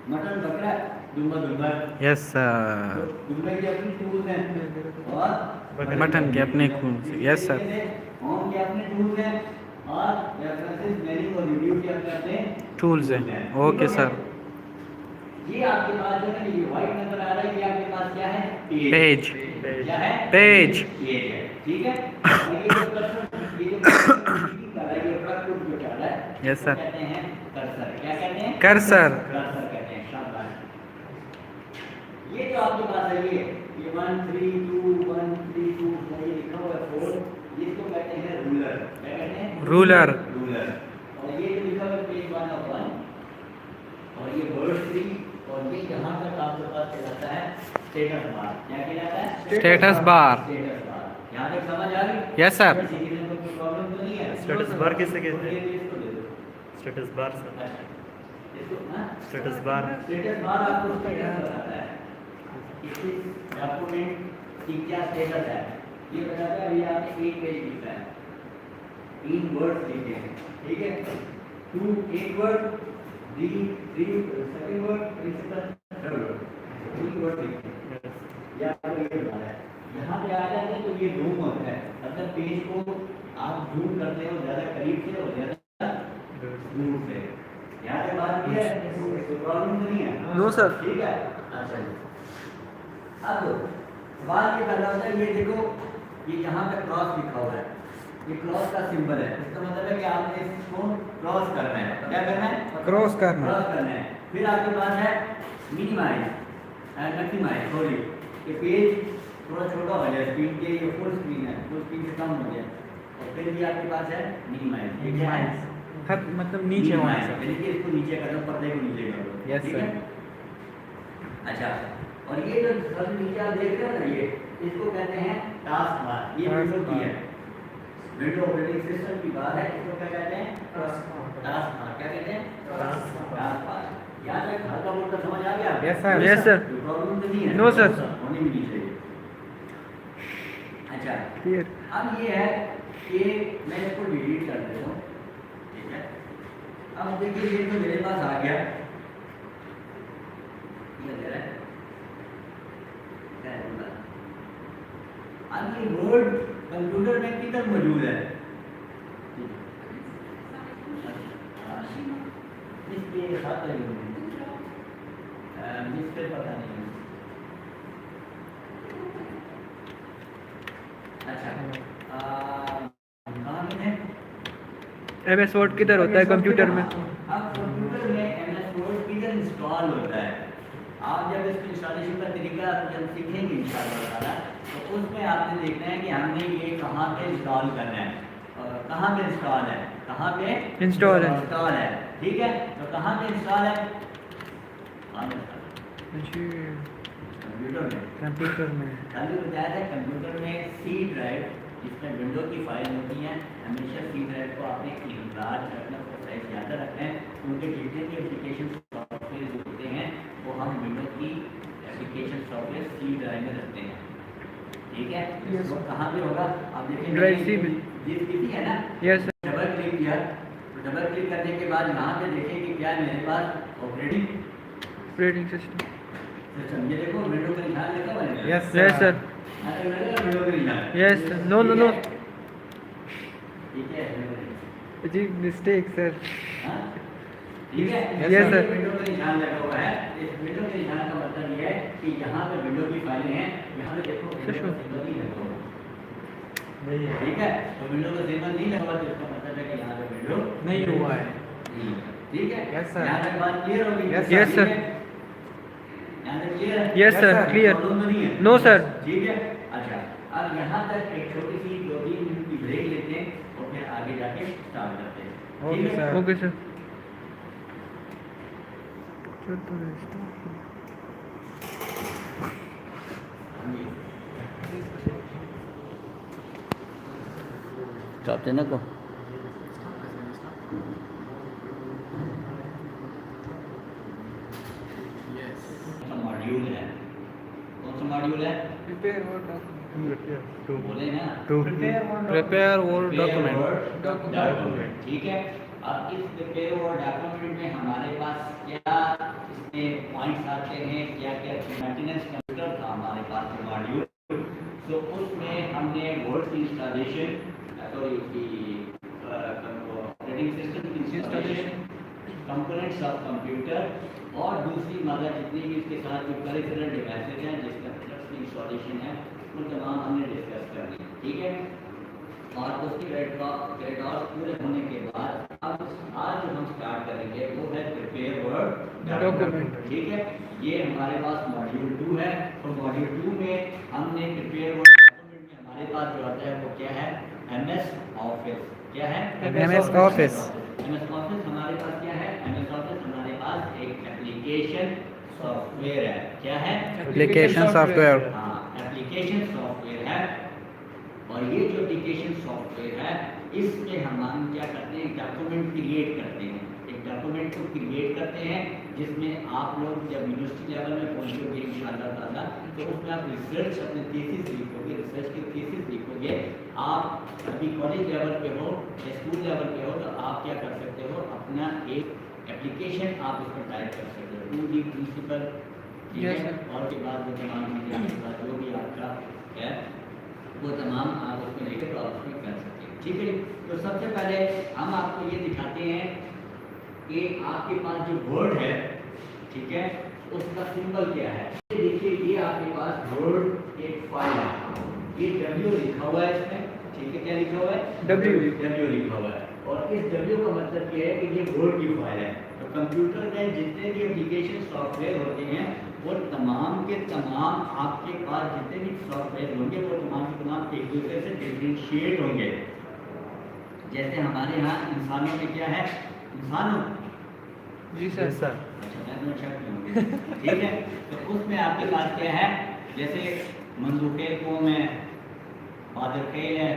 मटन बकरा, डूबा डूबा। Yes sir. डूबे के अपने टूल्स हैं और मटन के अपने खून से। Yes sir. होम के अपने टूल्स हैं और रेफरेंसेस, मेन्यू और रिव्यू के अपने टूल्स हैं। Okay sir. ये आपके पास जो है ये व्हाइट नजर आ रहा है, ये आपके पास क्या है, पेज। क्या है, पेज। पेज है, ठीक है। और ये जो कर्सर, ये जो कर रहा है, ये प्रकृति जो कर रहा है, यस सर। कहते हैं कर्सर। क्या कहते हैं, कर्सर। कर्सर कहते हैं। शाबाश। ये जो आपके पास है, ये 1 3 2 1 3 2 ये लिखा हुआ है 4, इसको कहते हैं रूलर। क्या कहते हैं, रूलर। रूलर। और ये जो लिखा हुआ है पेज 1 और 1 और ये वर्ड 3 और ये यहाँ तक आपके पास कहलाता है स्टेटस बार। क्या कहलाता है, स्टेटस बार। Status bar. यहाँ तक समझ आ रही, यस सर। किसी किस्म की कोई प्रॉब्लम तो नहीं है। स्टेटस बार किसे कहते हैं? ये इसको दे दो। Status bar sir. अच्छा, इसको हाँ? Status bar. स्टेटस बार आपको स्टेटस बताता है किसी डॉक्यूमेंट की क्या स्टेटस है, ये बताता है। अभी आपने एक पेज लिखा है, 3 वर्ड लिखे हैं, ठीक है। 2 एक word, 3 second word, principal third word, 3 word लिखे हैं। या आपको ये बता है, यहाँ पे आ जाते हैं तो ये जूम होता है। मतलब पेज को आप जूम करते हो ज़्यादा करीब से और ज़्यादा दूर से। यहाँ पे बात की है, कोई प्रॉब्लम तो नहीं है, नो सर। ठीक है। अच्छा जी, अब सवाल ये पैदा होता है, ये देखो ये यहाँ पे क्रॉस लिखा हुआ है, ये क्रॉस का सिंबल है। इसका मतलब है कि आपने इसको क्रॉस करना है। क्या करना है, क्रॉस करना। क्रॉस करना है। फिर आपके पास है मिनिमाइज एंड मैक्सिमाइज। सॉरी, ये पेज थोड़ा छोटा हो जाए, स्क्रीन के ये फुल स्क्रीन है, फुल स्क्रीन से कम हो जाए। और फिर भी आपके पास है मिनिमाइज। ये क्या है, मतलब नीचे होना minimize, सर। यानी कि इसको नीचे कर दो, पर्दे को नीचे कर दो। Yes, ठीक sir. है? अच्छा, और ये जो सबसे नीचे आप देख रहे हो ना, ये इसको कहते हैं टास्क बार। ये विंडो की है, विंडो ऑपरेटिंग सिस्टम की बात है। इसको क्या कहते हैं, टास्क बार। क्या कहते हैं, टास्क बार। यहाँ तक हल्का मोटा समझ आ गया? Yes, sir. Yes, sir. कोई प्रॉब्लम तो नहीं है? No, sir. होनी भी नहीं चाहिए। अच्छा, क्लियर। अब ये है कि मैं इसको डिलीट कर देता हूँ, ठीक है। अब देखिए ये तो मेरे पास आ गया, ये ले रहा है। अब ये वर्ड कंप्यूटर में किधर मौजूद है, इसके साथ मिस्टर पता नहीं। अच्छा कहाँ पे है? MS वर्ड किधर होता है कंप्यूटर में? अब कंप्यूटर में MS वर्ड किधर इंस्टॉल होता है? आप जब इसके इंस्टॉलेशन का तरीका जब सीखेंगे इंशाल्लाह ताला, तो उसमें आपने देखना है कि हमने ये कहाँ पे इंस्टॉल करना है और कहाँ पे इंस्टॉल है, कहाँ पे इंस्टॉल है। ठीक है, तो कहाँ पे इंस्टॉल है? जी कंप्यूटर में। कंप्यूटर में। कल भी बताया था कंप्यूटर में सी ड्राइव जिसमें विंडो की फाइल होती है, हमेशा सी ड्राइव को आपने इंतजार रखना, उसका साइज ज़्यादा रखना है, क्योंकि जितने भी एप्लीकेशन सॉफ्टवेयर होते हैं वो हम विंडो की एप्लीकेशन सॉफ्टवेयर सी ड्राइव में रखते हैं। ठीक है, Yes. तो कहाँ पे होगा आप देखेंगे? ड्राइव सी में। जिस किसी है ना, यस सर। डबल क्लिक किया, तो डबल क्लिक करने के बाद यहाँ पे देखें कि क्या है मेरे पास ऑपरेटिंग सिस्टम। सिस्टम। ये देखो विंडो का निशान लिखा हुआ है। Yes, yes sir. विंडो का निशान। Yes sir. No no no ठीक है, जी मिस्टेक सर। हाँ? ठीक है, Yes, sir. विंडो का निशान लगा हुआ है। इस विंडो के निशान का मतलब ये है कि यहाँ पे विंडो की फाइलें हैं, यहाँ पे देखो विंडो का सिंबल नहीं लगा हुआ। ठीक है, तो विंडो का सिंबल नहीं लगा हुआ तो इसका मतलब है कि यहाँ पे विंडो नहीं हुआ है। ठीक है। Yes, sir. यहाँ तक बात क्लियर होगी? Yes, sir. Yes, sir. यहाँ तक क्लियर है? Yes sir sir. Clear. Problem तो नहीं है? No sir. ठीक है। अच्छा, अब यहाँ तक एक छोटी सी 2-3 मिनट की ब्रेक लेते हैं और फिर आगे जाके स्टार्ट करते हैं। Okay, ठीक है? sir. Okay sir. स्टॉप देना को मॉड्यूल है। कौन सा मॉड्यूल है? Prepare Word document. बोले ना, Prepare word document. डॉक्यूमेंट। ठीक है, अब इस प्रिपेयर वर्ड डॉक्यूमेंट में हमारे पास क्या इसमें पॉइंट्स आते हैं, क्या क्या मेंटेनेंस कंप्यूटर था हमारे पास मॉड्यूल, तो उसमें हमने वर्ड की इंस्टॉलेशन, सॉरी की ऑपरेटिंग सिस्टम की इंस्टॉलेशन, कंपोनेंट्स ऑफ कंप्यूटर और दूसरी मदद जितनी भी इसके साथ जो पेरिफेरल डिवाइसेज हैं जिसका की इंस्टॉलेशन है वो तमाम हमने डिस्कस कर ली। ठीक है, और उसकी क्रेडिट पूरे होने के बाद अब आज जो हम स्टार्ट करेंगे वो है प्रिपेयर वर्ड डॉक्यूमेंट। ठीक है, ये हमारे पास मॉड्यूल 2 है, तो मॉड्यूल 2 में हमने प्रिपेयर वर्ड डॉक्यूमेंट में हमारे पास जो आता है वो क्या है? MS office. क्या है? MS Office. MS ऑफिस हमारे पास क्या है? MS ऑफिस हमारे पास एक एप्लीकेशन सॉफ्टवेयर है। क्या है? Application software. हाँ, एप्लीकेशन सॉफ्टवेयर है। और ये जो एप्लीकेशन सॉफ्टवेयर है इसमें हम क्या करते हैं? डॉक्यूमेंट क्रिएट करते हैं। एक डॉक्यूमेंट को क्रिएट करते हैं जिसमें आप लोग जब यूनिवर्सिटी लेवल में पहुंचोगे इंशाअल्लाह ताला तो उसमें आप रिसर्च अपने थीसिस लिखोगे, रिसर्च की थीसिस लिखोगे। आप अभी कॉलेज लेवल पे हो या स्कूल लेवल पे हो तो आप क्या कर सकते हो? अपना एक एप्लीकेशन आप उसमें टाइप कर सकते हो, 2D प्रिंसिपल। ठीक Yes, है, sir. और के बाद वो तमाम जो भी आपका है वो तमाम आप उसमें लेकर तो आप उसमें कर सकते हैं। ठीक है, तो सबसे पहले हम आपको ये दिखाते हैं कि आपके पास जो वर्ड है, ठीक है, उसका सिंबल क्या है। ये देखिए, ये आपके पास वर्ड एक फाइल है, ये W लिखा हुआ है इसमें। ठीक है, क्या लिखा हुआ है? W लिखा हुआ है, और इस W का मतलब ये है कि ये वर्ड की फाइल है। तो कंप्यूटर में जितने भी एप्लीकेशन सॉफ्टवेयर होते हैं वो तमाम के तमाम आपके पास जितने भी सॉफ्टवेयर होंगे वो तमाम के तमाम एक दूसरे से डिफरेंशिएट होंगे। जैसे हमारे यहाँ इंसानों में क्या है? इंसानों जी सर। सर अच्छा, मैं तो शक नहीं हूँ। ठीक है, तो उसमें आपके पास क्या है? जैसे मंसूखे कौम है, बादल खेल है,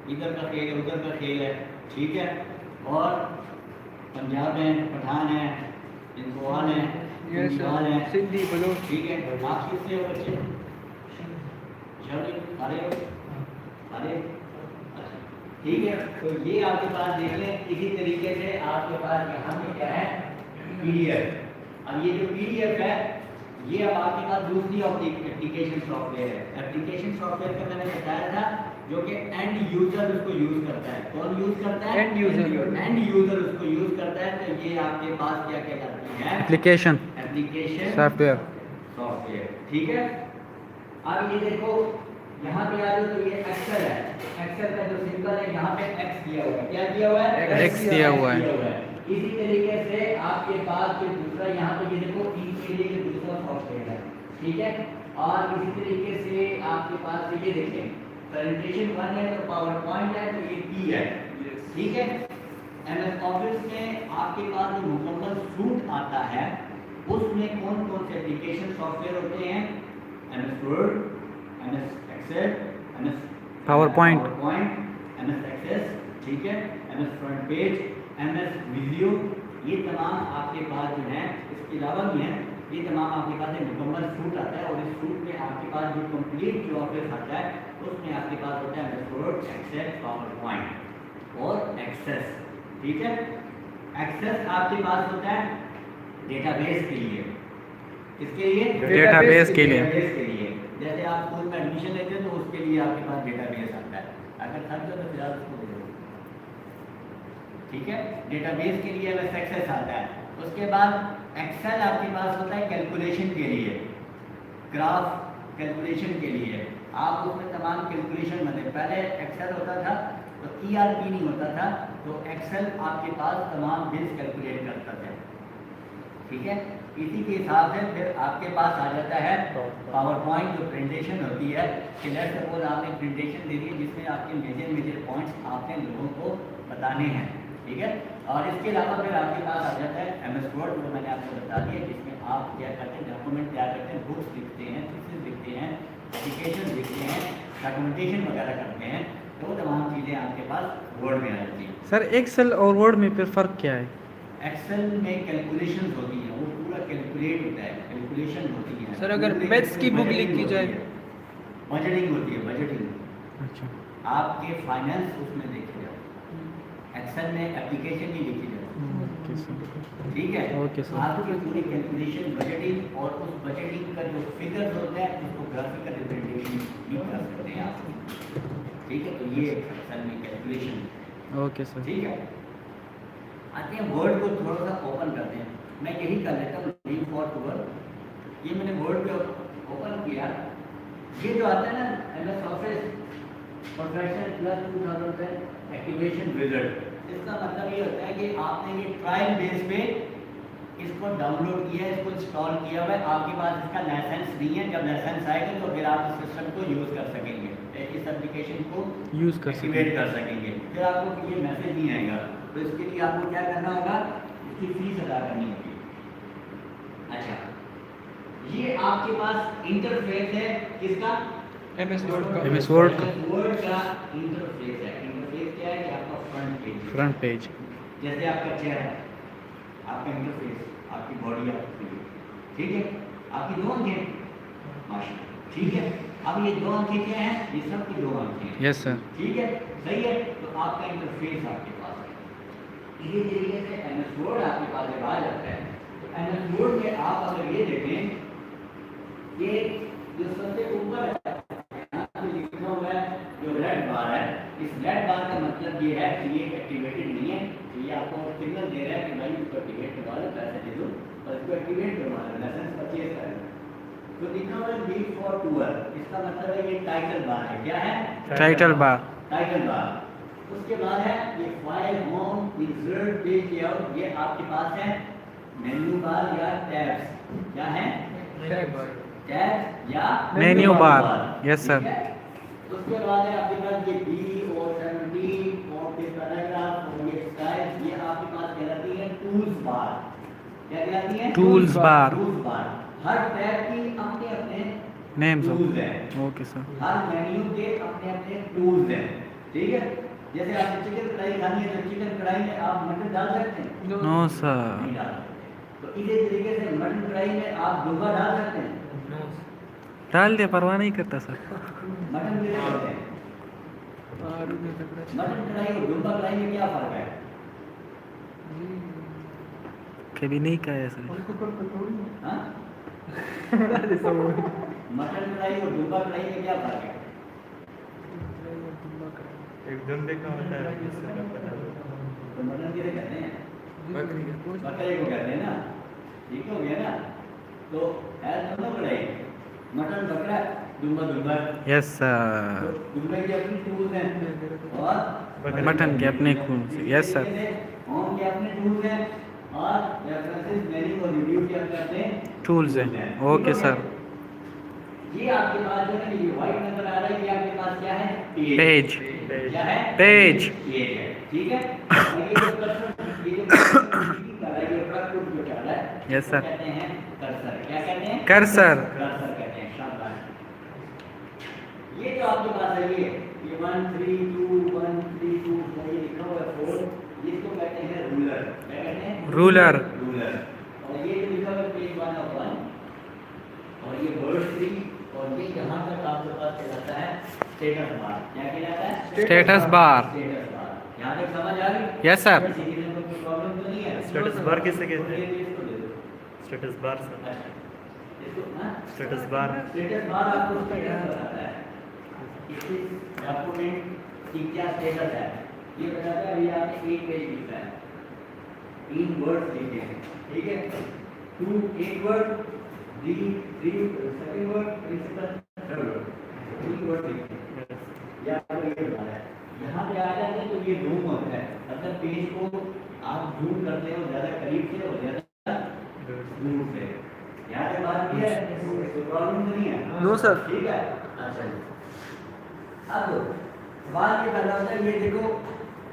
इधर का खेल है, उधर का खेल है। ठीक है, और पंजाब है, पठान है, इंदवाल है, यस इंदवाल है, सिंधी बलोच। ठीक है। आप किससे हो बच्चे? अरे अरे अच्छा, ठीक है, तो ये आपके पास देख लें। इसी तरीके से आपके पास यहाँ पे क्या है? PDF। अब ये जो PDF है ये अब आपके पास दूसरी एप्लीकेशन सॉफ्टवेयर है। एप्लीकेशन सॉफ्टवेयर का मैंने बताया था जो कि एंड यूजर उसको यूज करता है। कौन यूज करता है? End user. एंड यूजर उसको यूज करता है। तो ये आपके पास क्या कहलाती है? Application application software. सॉफ्टवेयर। ठीक है, अब ये देखो यहाँ पे आ जाओ तो ये एक्सेल है। एक्सेल का जो सिंबल है यहाँ पे एक्स दिया हुआ है। क्या दिया हुआ है? X दिया हुआ है। इसी तरीके से आपके पास जो दूसरा यहाँ पे ये देखो इनके लिए दूसरा सॉफ्टवेयर है। ठीक है, और इसी तरीके से आपके पास ये देखिए प्रेजेंटेशन 1 है तो पावर पॉइंट है तो ये पी है। ठीक है, एमएस ऑफिस में आपके पास जो मुकम्मल सूट आता है उसमें कौन कौन से एप्लीकेशन सॉफ्टवेयर होते हैं? MS Word, MS Excel, MS PowerPoint. MS Access, ठीक है, MS FrontPage, MS video, ये तमाम आपके पास जो है, इसके अलावा भी हैं, ये तमाम आपके पास एक मुकम्मल सूट आता है। और इस सूट में आपके पास जो कंप्लीट जो ऑफिस आता है उसमें आपके पास होता है MS Word, Excel, PowerPoint और एक्सेस। ठीक है, एक्सेस आपके पास होता है डेटाबेस के लिए। किसके लिए? Database के लिए। डेटाबेस के लिए। जैसे आप स्कूल में एडमिशन लेते हैं तो उसके लिए आपके पास डेटाबेस आता है। अगर थक जाओ तो फिर आप उसको दे दो। ठीक है, डेटाबेस के लिए एमएस एक्सेस आता है। उसके बाद एक्सेल आपके पास होता है कैलकुलेशन के लिए, ग्राफ कैलकुलेशन के लिए। आप उसमें तमाम कैलकुलेशन मतलब पहले एक्सेल होता था तो ईआरपी नहीं होता था, तो एक्सेल आपके पास तमाम बिल्स कैलकुलेट करता था। ठीक है, इसी के हिसाब से फिर आपके पास आ जाता है पावर पॉइंट जो प्रेजेंटेशन होती है कि लेट्स सपोज आपने प्रेजेंटेशन दे दी जिसमें आपके मेजर पॉइंट्स आपने लोगों को बताने हैं। ठीक है, और इसके अलावा फिर आपके पास आ जाता है एमएस वर्ड जो मैंने आपको बता दिया, जिसमें आप क्या करते हैं, डॉक्यूमेंट तैयार करते हैं, बुक्स लिखते हैं, थीसिस लिखते हैं, एप्लीकेशन लिखते हैं, डॉक्यूमेंटेशन वगैरह करते हैं, तो तमाम चीज़ें आपके पास वर्ड में आ जाती हैं। सर एक्सेल और वर्ड में फिर फ़र्क क्या है? एक्सेल में कैलकुलेशन होती है, वो पूरा कैलकुलेट होता है, कैलकुलेशन होती है। सर, अगर मैथ्स की बुक लिख की जाए? बजटिंग होती है, बजटिंग। अच्छा, आपके फाइनेंस उसमें देखे जाओ, एक्सेल में एप्लीकेशन नहीं लिखी जाए। Okay sir. ठीक है, ओके सर। आपकी पूरी कैलकुलेशन बजटिंग और उस बजटिंग का जो फिगर्स होता है उसको ग्राफिकल रिप्रेजेंटेशन भी कर सकते हैं आप। ठीक है, तो ये एक्सेल में कैलकुलेशन। Okay sir. ठीक है, आते हैं वर्ड को थोड़ा सा ओपन करते हैं। मैं यही कर लेता हूँ लीव फॉर टू वर्ड। ये मैंने वर्ड पे ओपन किया। ये जो आता है ना MS office professional plus 2010 activation wizard, इसका मतलब ये होता है कि आपने ये ट्रायल बेस पे इसको डाउनलोड किया, इसको इंस्टॉल किया हुआ है, आपके पास इसका लाइसेंस नहीं है। जब लाइसेंस आएगा तो फिर आप इस सिस्टम को यूज़ कर सकेंगे, इस एप्लीकेशन को यूज़ कर एक्टिवेट कर सकेंगे। फिर आपको ये मैसेज नहीं आएगा, तो इसके लिए आपको क्या करना होगा, इसकी फीस अदा करनी होगी। अच्छा, ये आपके पास इंटरफेस है किसका? एमएस वर्ड का। MS Word का। वर्ड का इंटरफेस है। इंटरफेस क्या है कि आपका फ्रंट पेज, फ्रंट पेज। जैसे आपका चेहरा, आपका इंटरफेस, आपकी बॉडी, आपकी ठीक है, आपकी दो आंखें, माशाल्लाह, ठीक है। अब ये दो आंखें क्या हैं? ये सब की दो आंखें हैं। Yes sir. ठीक है, सही है। तो आपका इंटरफेस आपके पास है। इसी तरीके से एमएस वर्ड आपके पास जब आ जाता है तो एमएस वर्ड में आप अगर ये देखें, ये जो सबसे ऊपर है यहाँ पे लिखा हुआ है जो रेड बार है, इस रेड बार का मतलब ये है कि ये एक्टिवेटेड नहीं है। तो ये आपको सिग्नल दे रहा है कि भाई इसको एक्टिवेट करवा लो, पैसे दे दो और इसको एक्टिवेट करवा लो, लाइसेंस परचेज कर लो। तो लिखा हुआ है लीव फॉर टूर, इसका मतलब है ये टाइटल बार है। क्या है? Title bar. Title bar. उसके बाद है ये file, home, insert, page layout, ये आपके पास है मेन्यू बार या टैब्स। क्या है? टैब्स या मेन्यू बार। Yes sir. ठीक है? उसके बाद है आपके पास ये बी और 17 और फिर पैराग्राफ और ये स्टाइल, ये आपके पास कहलाती है टूल्स बार। क्या कहलाती है? Tools bar. Tools bar. हर टैब की अपने अपने नेम टूल्स सर। हैं। Okay sir. हर मेन्यू के अपने अपने टूल्स हैं। ठीक है, जैसे आपने चिकन कढ़ाई खानी है तो चिकन कढ़ाई में आप मटन डाल सकते हैं? No sir. नहीं डाल सकते। तो इसी तरीके से मटन कढ़ाई में आप दुबा डाल सकते हैं? डाल दे, परवाह नहीं करता सर। मटन भी डाल सकते हैं। मटन कढ़ाई और दुबा कढ़ाई में क्या फर्क है? कभी नहीं कहा है सर। हाँ? मटन कढ़ाई और डुब्बा कढ़ाई में क्या फर्क है? एक दुम्बे का होता है दूसरे का पता नहीं। तो मटन किसे कहते हैं? बकरी का गोश्त। बकरे को कहते हैं ना, ठीक हो गया ना। तो है दोनों कढ़ाई, मटन बकरा, डुब्बा डुब्बा। यस तो सर डुब्बे की अपनी टूल्स हैं और मटन के अपने खून से यस सर होम के अपने टूल्स हैं और रेफरेंसेस मेन्यू और रिव्यू के अपने टूल्स हैं ओके सर ये आपके पास जो है ये व्हाइट नजर आ रहा है, ये आपके पास क्या है? पेज क्या है? पेज पेज है, ठीक है। और ये जो कर्सर, ये जो कर्सर कर रहा है, ये प्रक्रिया जो कर रहा है, यस सर कहते हैं कर्सर। क्या कहते हैं? कर्सर कर्सर कहते हैं। शाबाश। ये जो आपके पास है ये 1 3 2 1 3 2 ये लिखा हुआ है 4, इसको कहते हैं रूलर। क्या कहते हैं? Ruler ruler. और ये जो लिखा हुआ है पेज 1 ऑफ 1 और ये वर्ड 3 और ये यहाँ तक आपके पास कहलाता है स्टेटस बार। क्या कहलाता है? Status bar status bar. यहाँ तक समझ आ गई? यस सर किसी किसी को कोई प्रॉब्लम तो नहीं है? स्टेटस बार किसे कहते हैं? ये इसको दे दो। स्टेटस बार सर, अच्छा, इसको हाँ? स्टेटस बार स्टेटस बार आपको स्टेटस बताता है किसी डॉक्यूमेंट की क्या स्टेटस है। ये बताता है अभी आपने एक पेज लिखा है, 3 वर्ड लिखे हैं, ठीक है। 2 एक word, 3 second word, principal third word, 3 word लिखे हैं। या आपको ये बताया है यहाँ पे आ जाते हैं तो ये जूम होता है, मतलब पेज को आप जूम करते हो ज़्यादा करीब से और ज़्यादा दूर से। यहाँ पे बात की है, कोई प्रॉब्लम तो नहीं है? No sir. ठीक है। अच्छा जी। अब सवाल ये पैदा होता है, ये देखो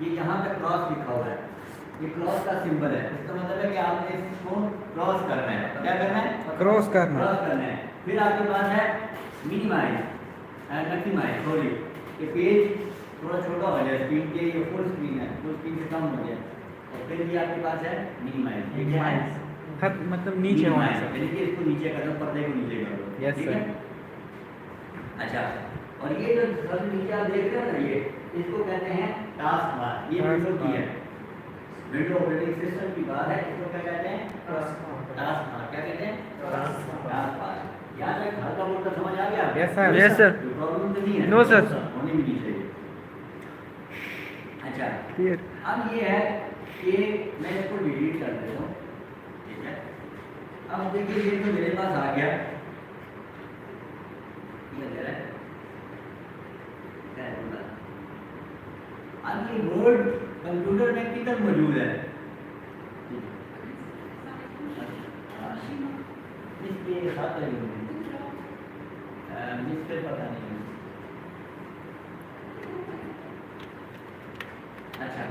ये यहाँ पे क्रॉस लिखा हुआ है, ये क्रॉस का सिंबल है, इसका मतलब है कि आपने इसको क्रॉस करना है। क्या करना है? क्रॉस करना। क्रॉस करना है। फिर आपके पास है मिनिमाइज एंड मैक्सिमाइज। सॉरी, ये पेज थोड़ा छोटा हो जाए स्क्रीन के, ये फुल स्क्रीन है, फुल स्क्रीन से कम हो जाए। और फिर भी आपके पास है मिनिमाइज। ये क्या है? मतलब नीचे होना minimize, सर। यानी कि इसको नीचे कर दो, पर्दे को नीचे कर दो। Yes, ठीक sir. है? अच्छा, और ये जो सबसे नीचे आप देख रहे हो ना, ये इसको कहते हैं टास्क बार। ये विंडो की है, विंडो ऑपरेटिंग सिस्टम की बार है, इसको क्या कहते हैं? Task bar. क्या कहते हैं? Task bar. यहाँ तक हल्का मोटा समझ आ गया? Yes, sir. Yes, sir. कोई प्रॉब्लम तो नहीं है? No, sir. होनी भी नहीं चाहिए। अच्छा, क्लियर अब ये है कि मैं इसको डिलीट कर देता हूँ, ठीक है। अब देखिए ये तो मेरे पास आ गया, ये ले रहा है, अब ये वर्ड कंप्यूटर में किधर मौजूद है? इसके साथ जिससे पता नहीं है। अच्छा,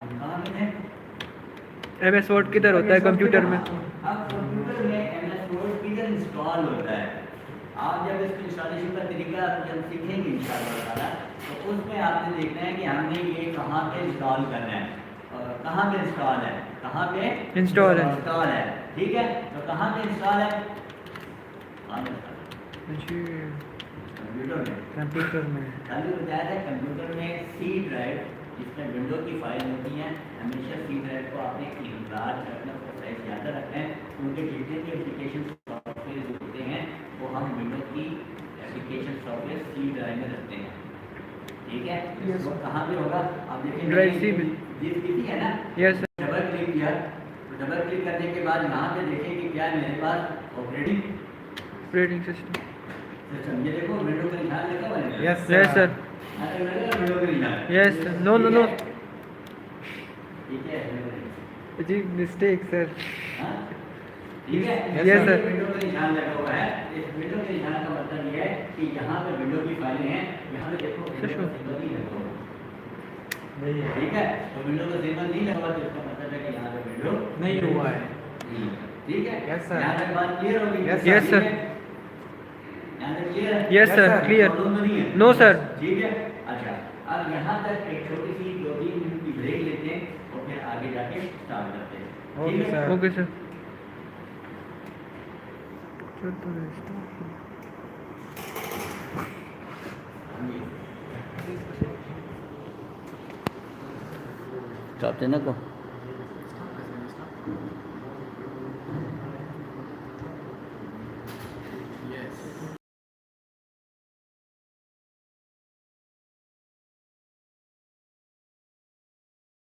कहाँ पे है? MS वर्ड किधर होता है कंप्यूटर में? अब कंप्यूटर में MS वर्ड किधर इंस्टॉल होता है? आप जब इसको इंस्टॉलेशन का तरीका जब सीखेंगे इंशाल्लाह, तो उसमें आपने देखना है कि हमने ये कहाँ पे इंस्टॉल करना है और कहाँ पे इंस्टॉल है, कहाँ पे इंस्टॉल है। इंस्टॉल है, ठीक है। तो कहाँ पे इंस्टॉल है? जी कंप्यूटर में। कंप्यूटर में कल भी बताया था कंप्यूटर में सी ड्राइव, जिसमें विंडो की फाइल होती हैं, हमेशा सी ड्राइव को आपने इंतजार रखना, उसका साइज ज़्यादा रखना है, क्योंकि जितने भी एप्लीकेशन सॉफ्टवेयर होते हैं वो हम विंडो की एप्लीकेशन सॉफ्टवेयर सी ड्राइव में रखते हैं, ठीक है। Yes. वो कहाँ पे होगा आप देखेंगे? Drive C में। जिस किसी है ना, यस डबल क्लिक किया तो डबल क्लिक करने के बाद यहाँ पे देखें कि क्या है मेरे पास ऑपरेटिंग ऑपरेटिंग सिस्टम सिस्टम। ये देखो विंडो का निशान लगा हुआ है। Yes, यस सर अरे लगा विंडो का निशान। यस नो नो नो ठीक है, जी मिस्टेक सर हाँ? ठीक है। Yes, sir. विंडो का निशान लगा हुआ है, इस विंडो के निशान का मतलब ये है कि यहाँ पे विंडो की फाइलें हैं, यहाँ पे देखो विंडो का सिंबल नहीं लगा हुआ, ठीक है। तो विंडो का सिंबल नहीं लगा हुआ तो इसका मतलब है कि यहाँ पे विंडो नहीं हुआ है। ठीक है। Yes, sir. यहाँ तक बात क्लियर होगी? Yes, sir. Yes, sir. यहाँ तक क्लियर है? Yes sir sir. Clear problem तो नहीं है? नो सर ठीक है। अच्छा, अब यहाँ तक एक छोटी सी 2-3 मिनट की ब्रेक लेते हैं और फिर आगे जाके स्टार्ट करते हैं। Okay, ठीक है? sir. Okay sir Stop the knuckle.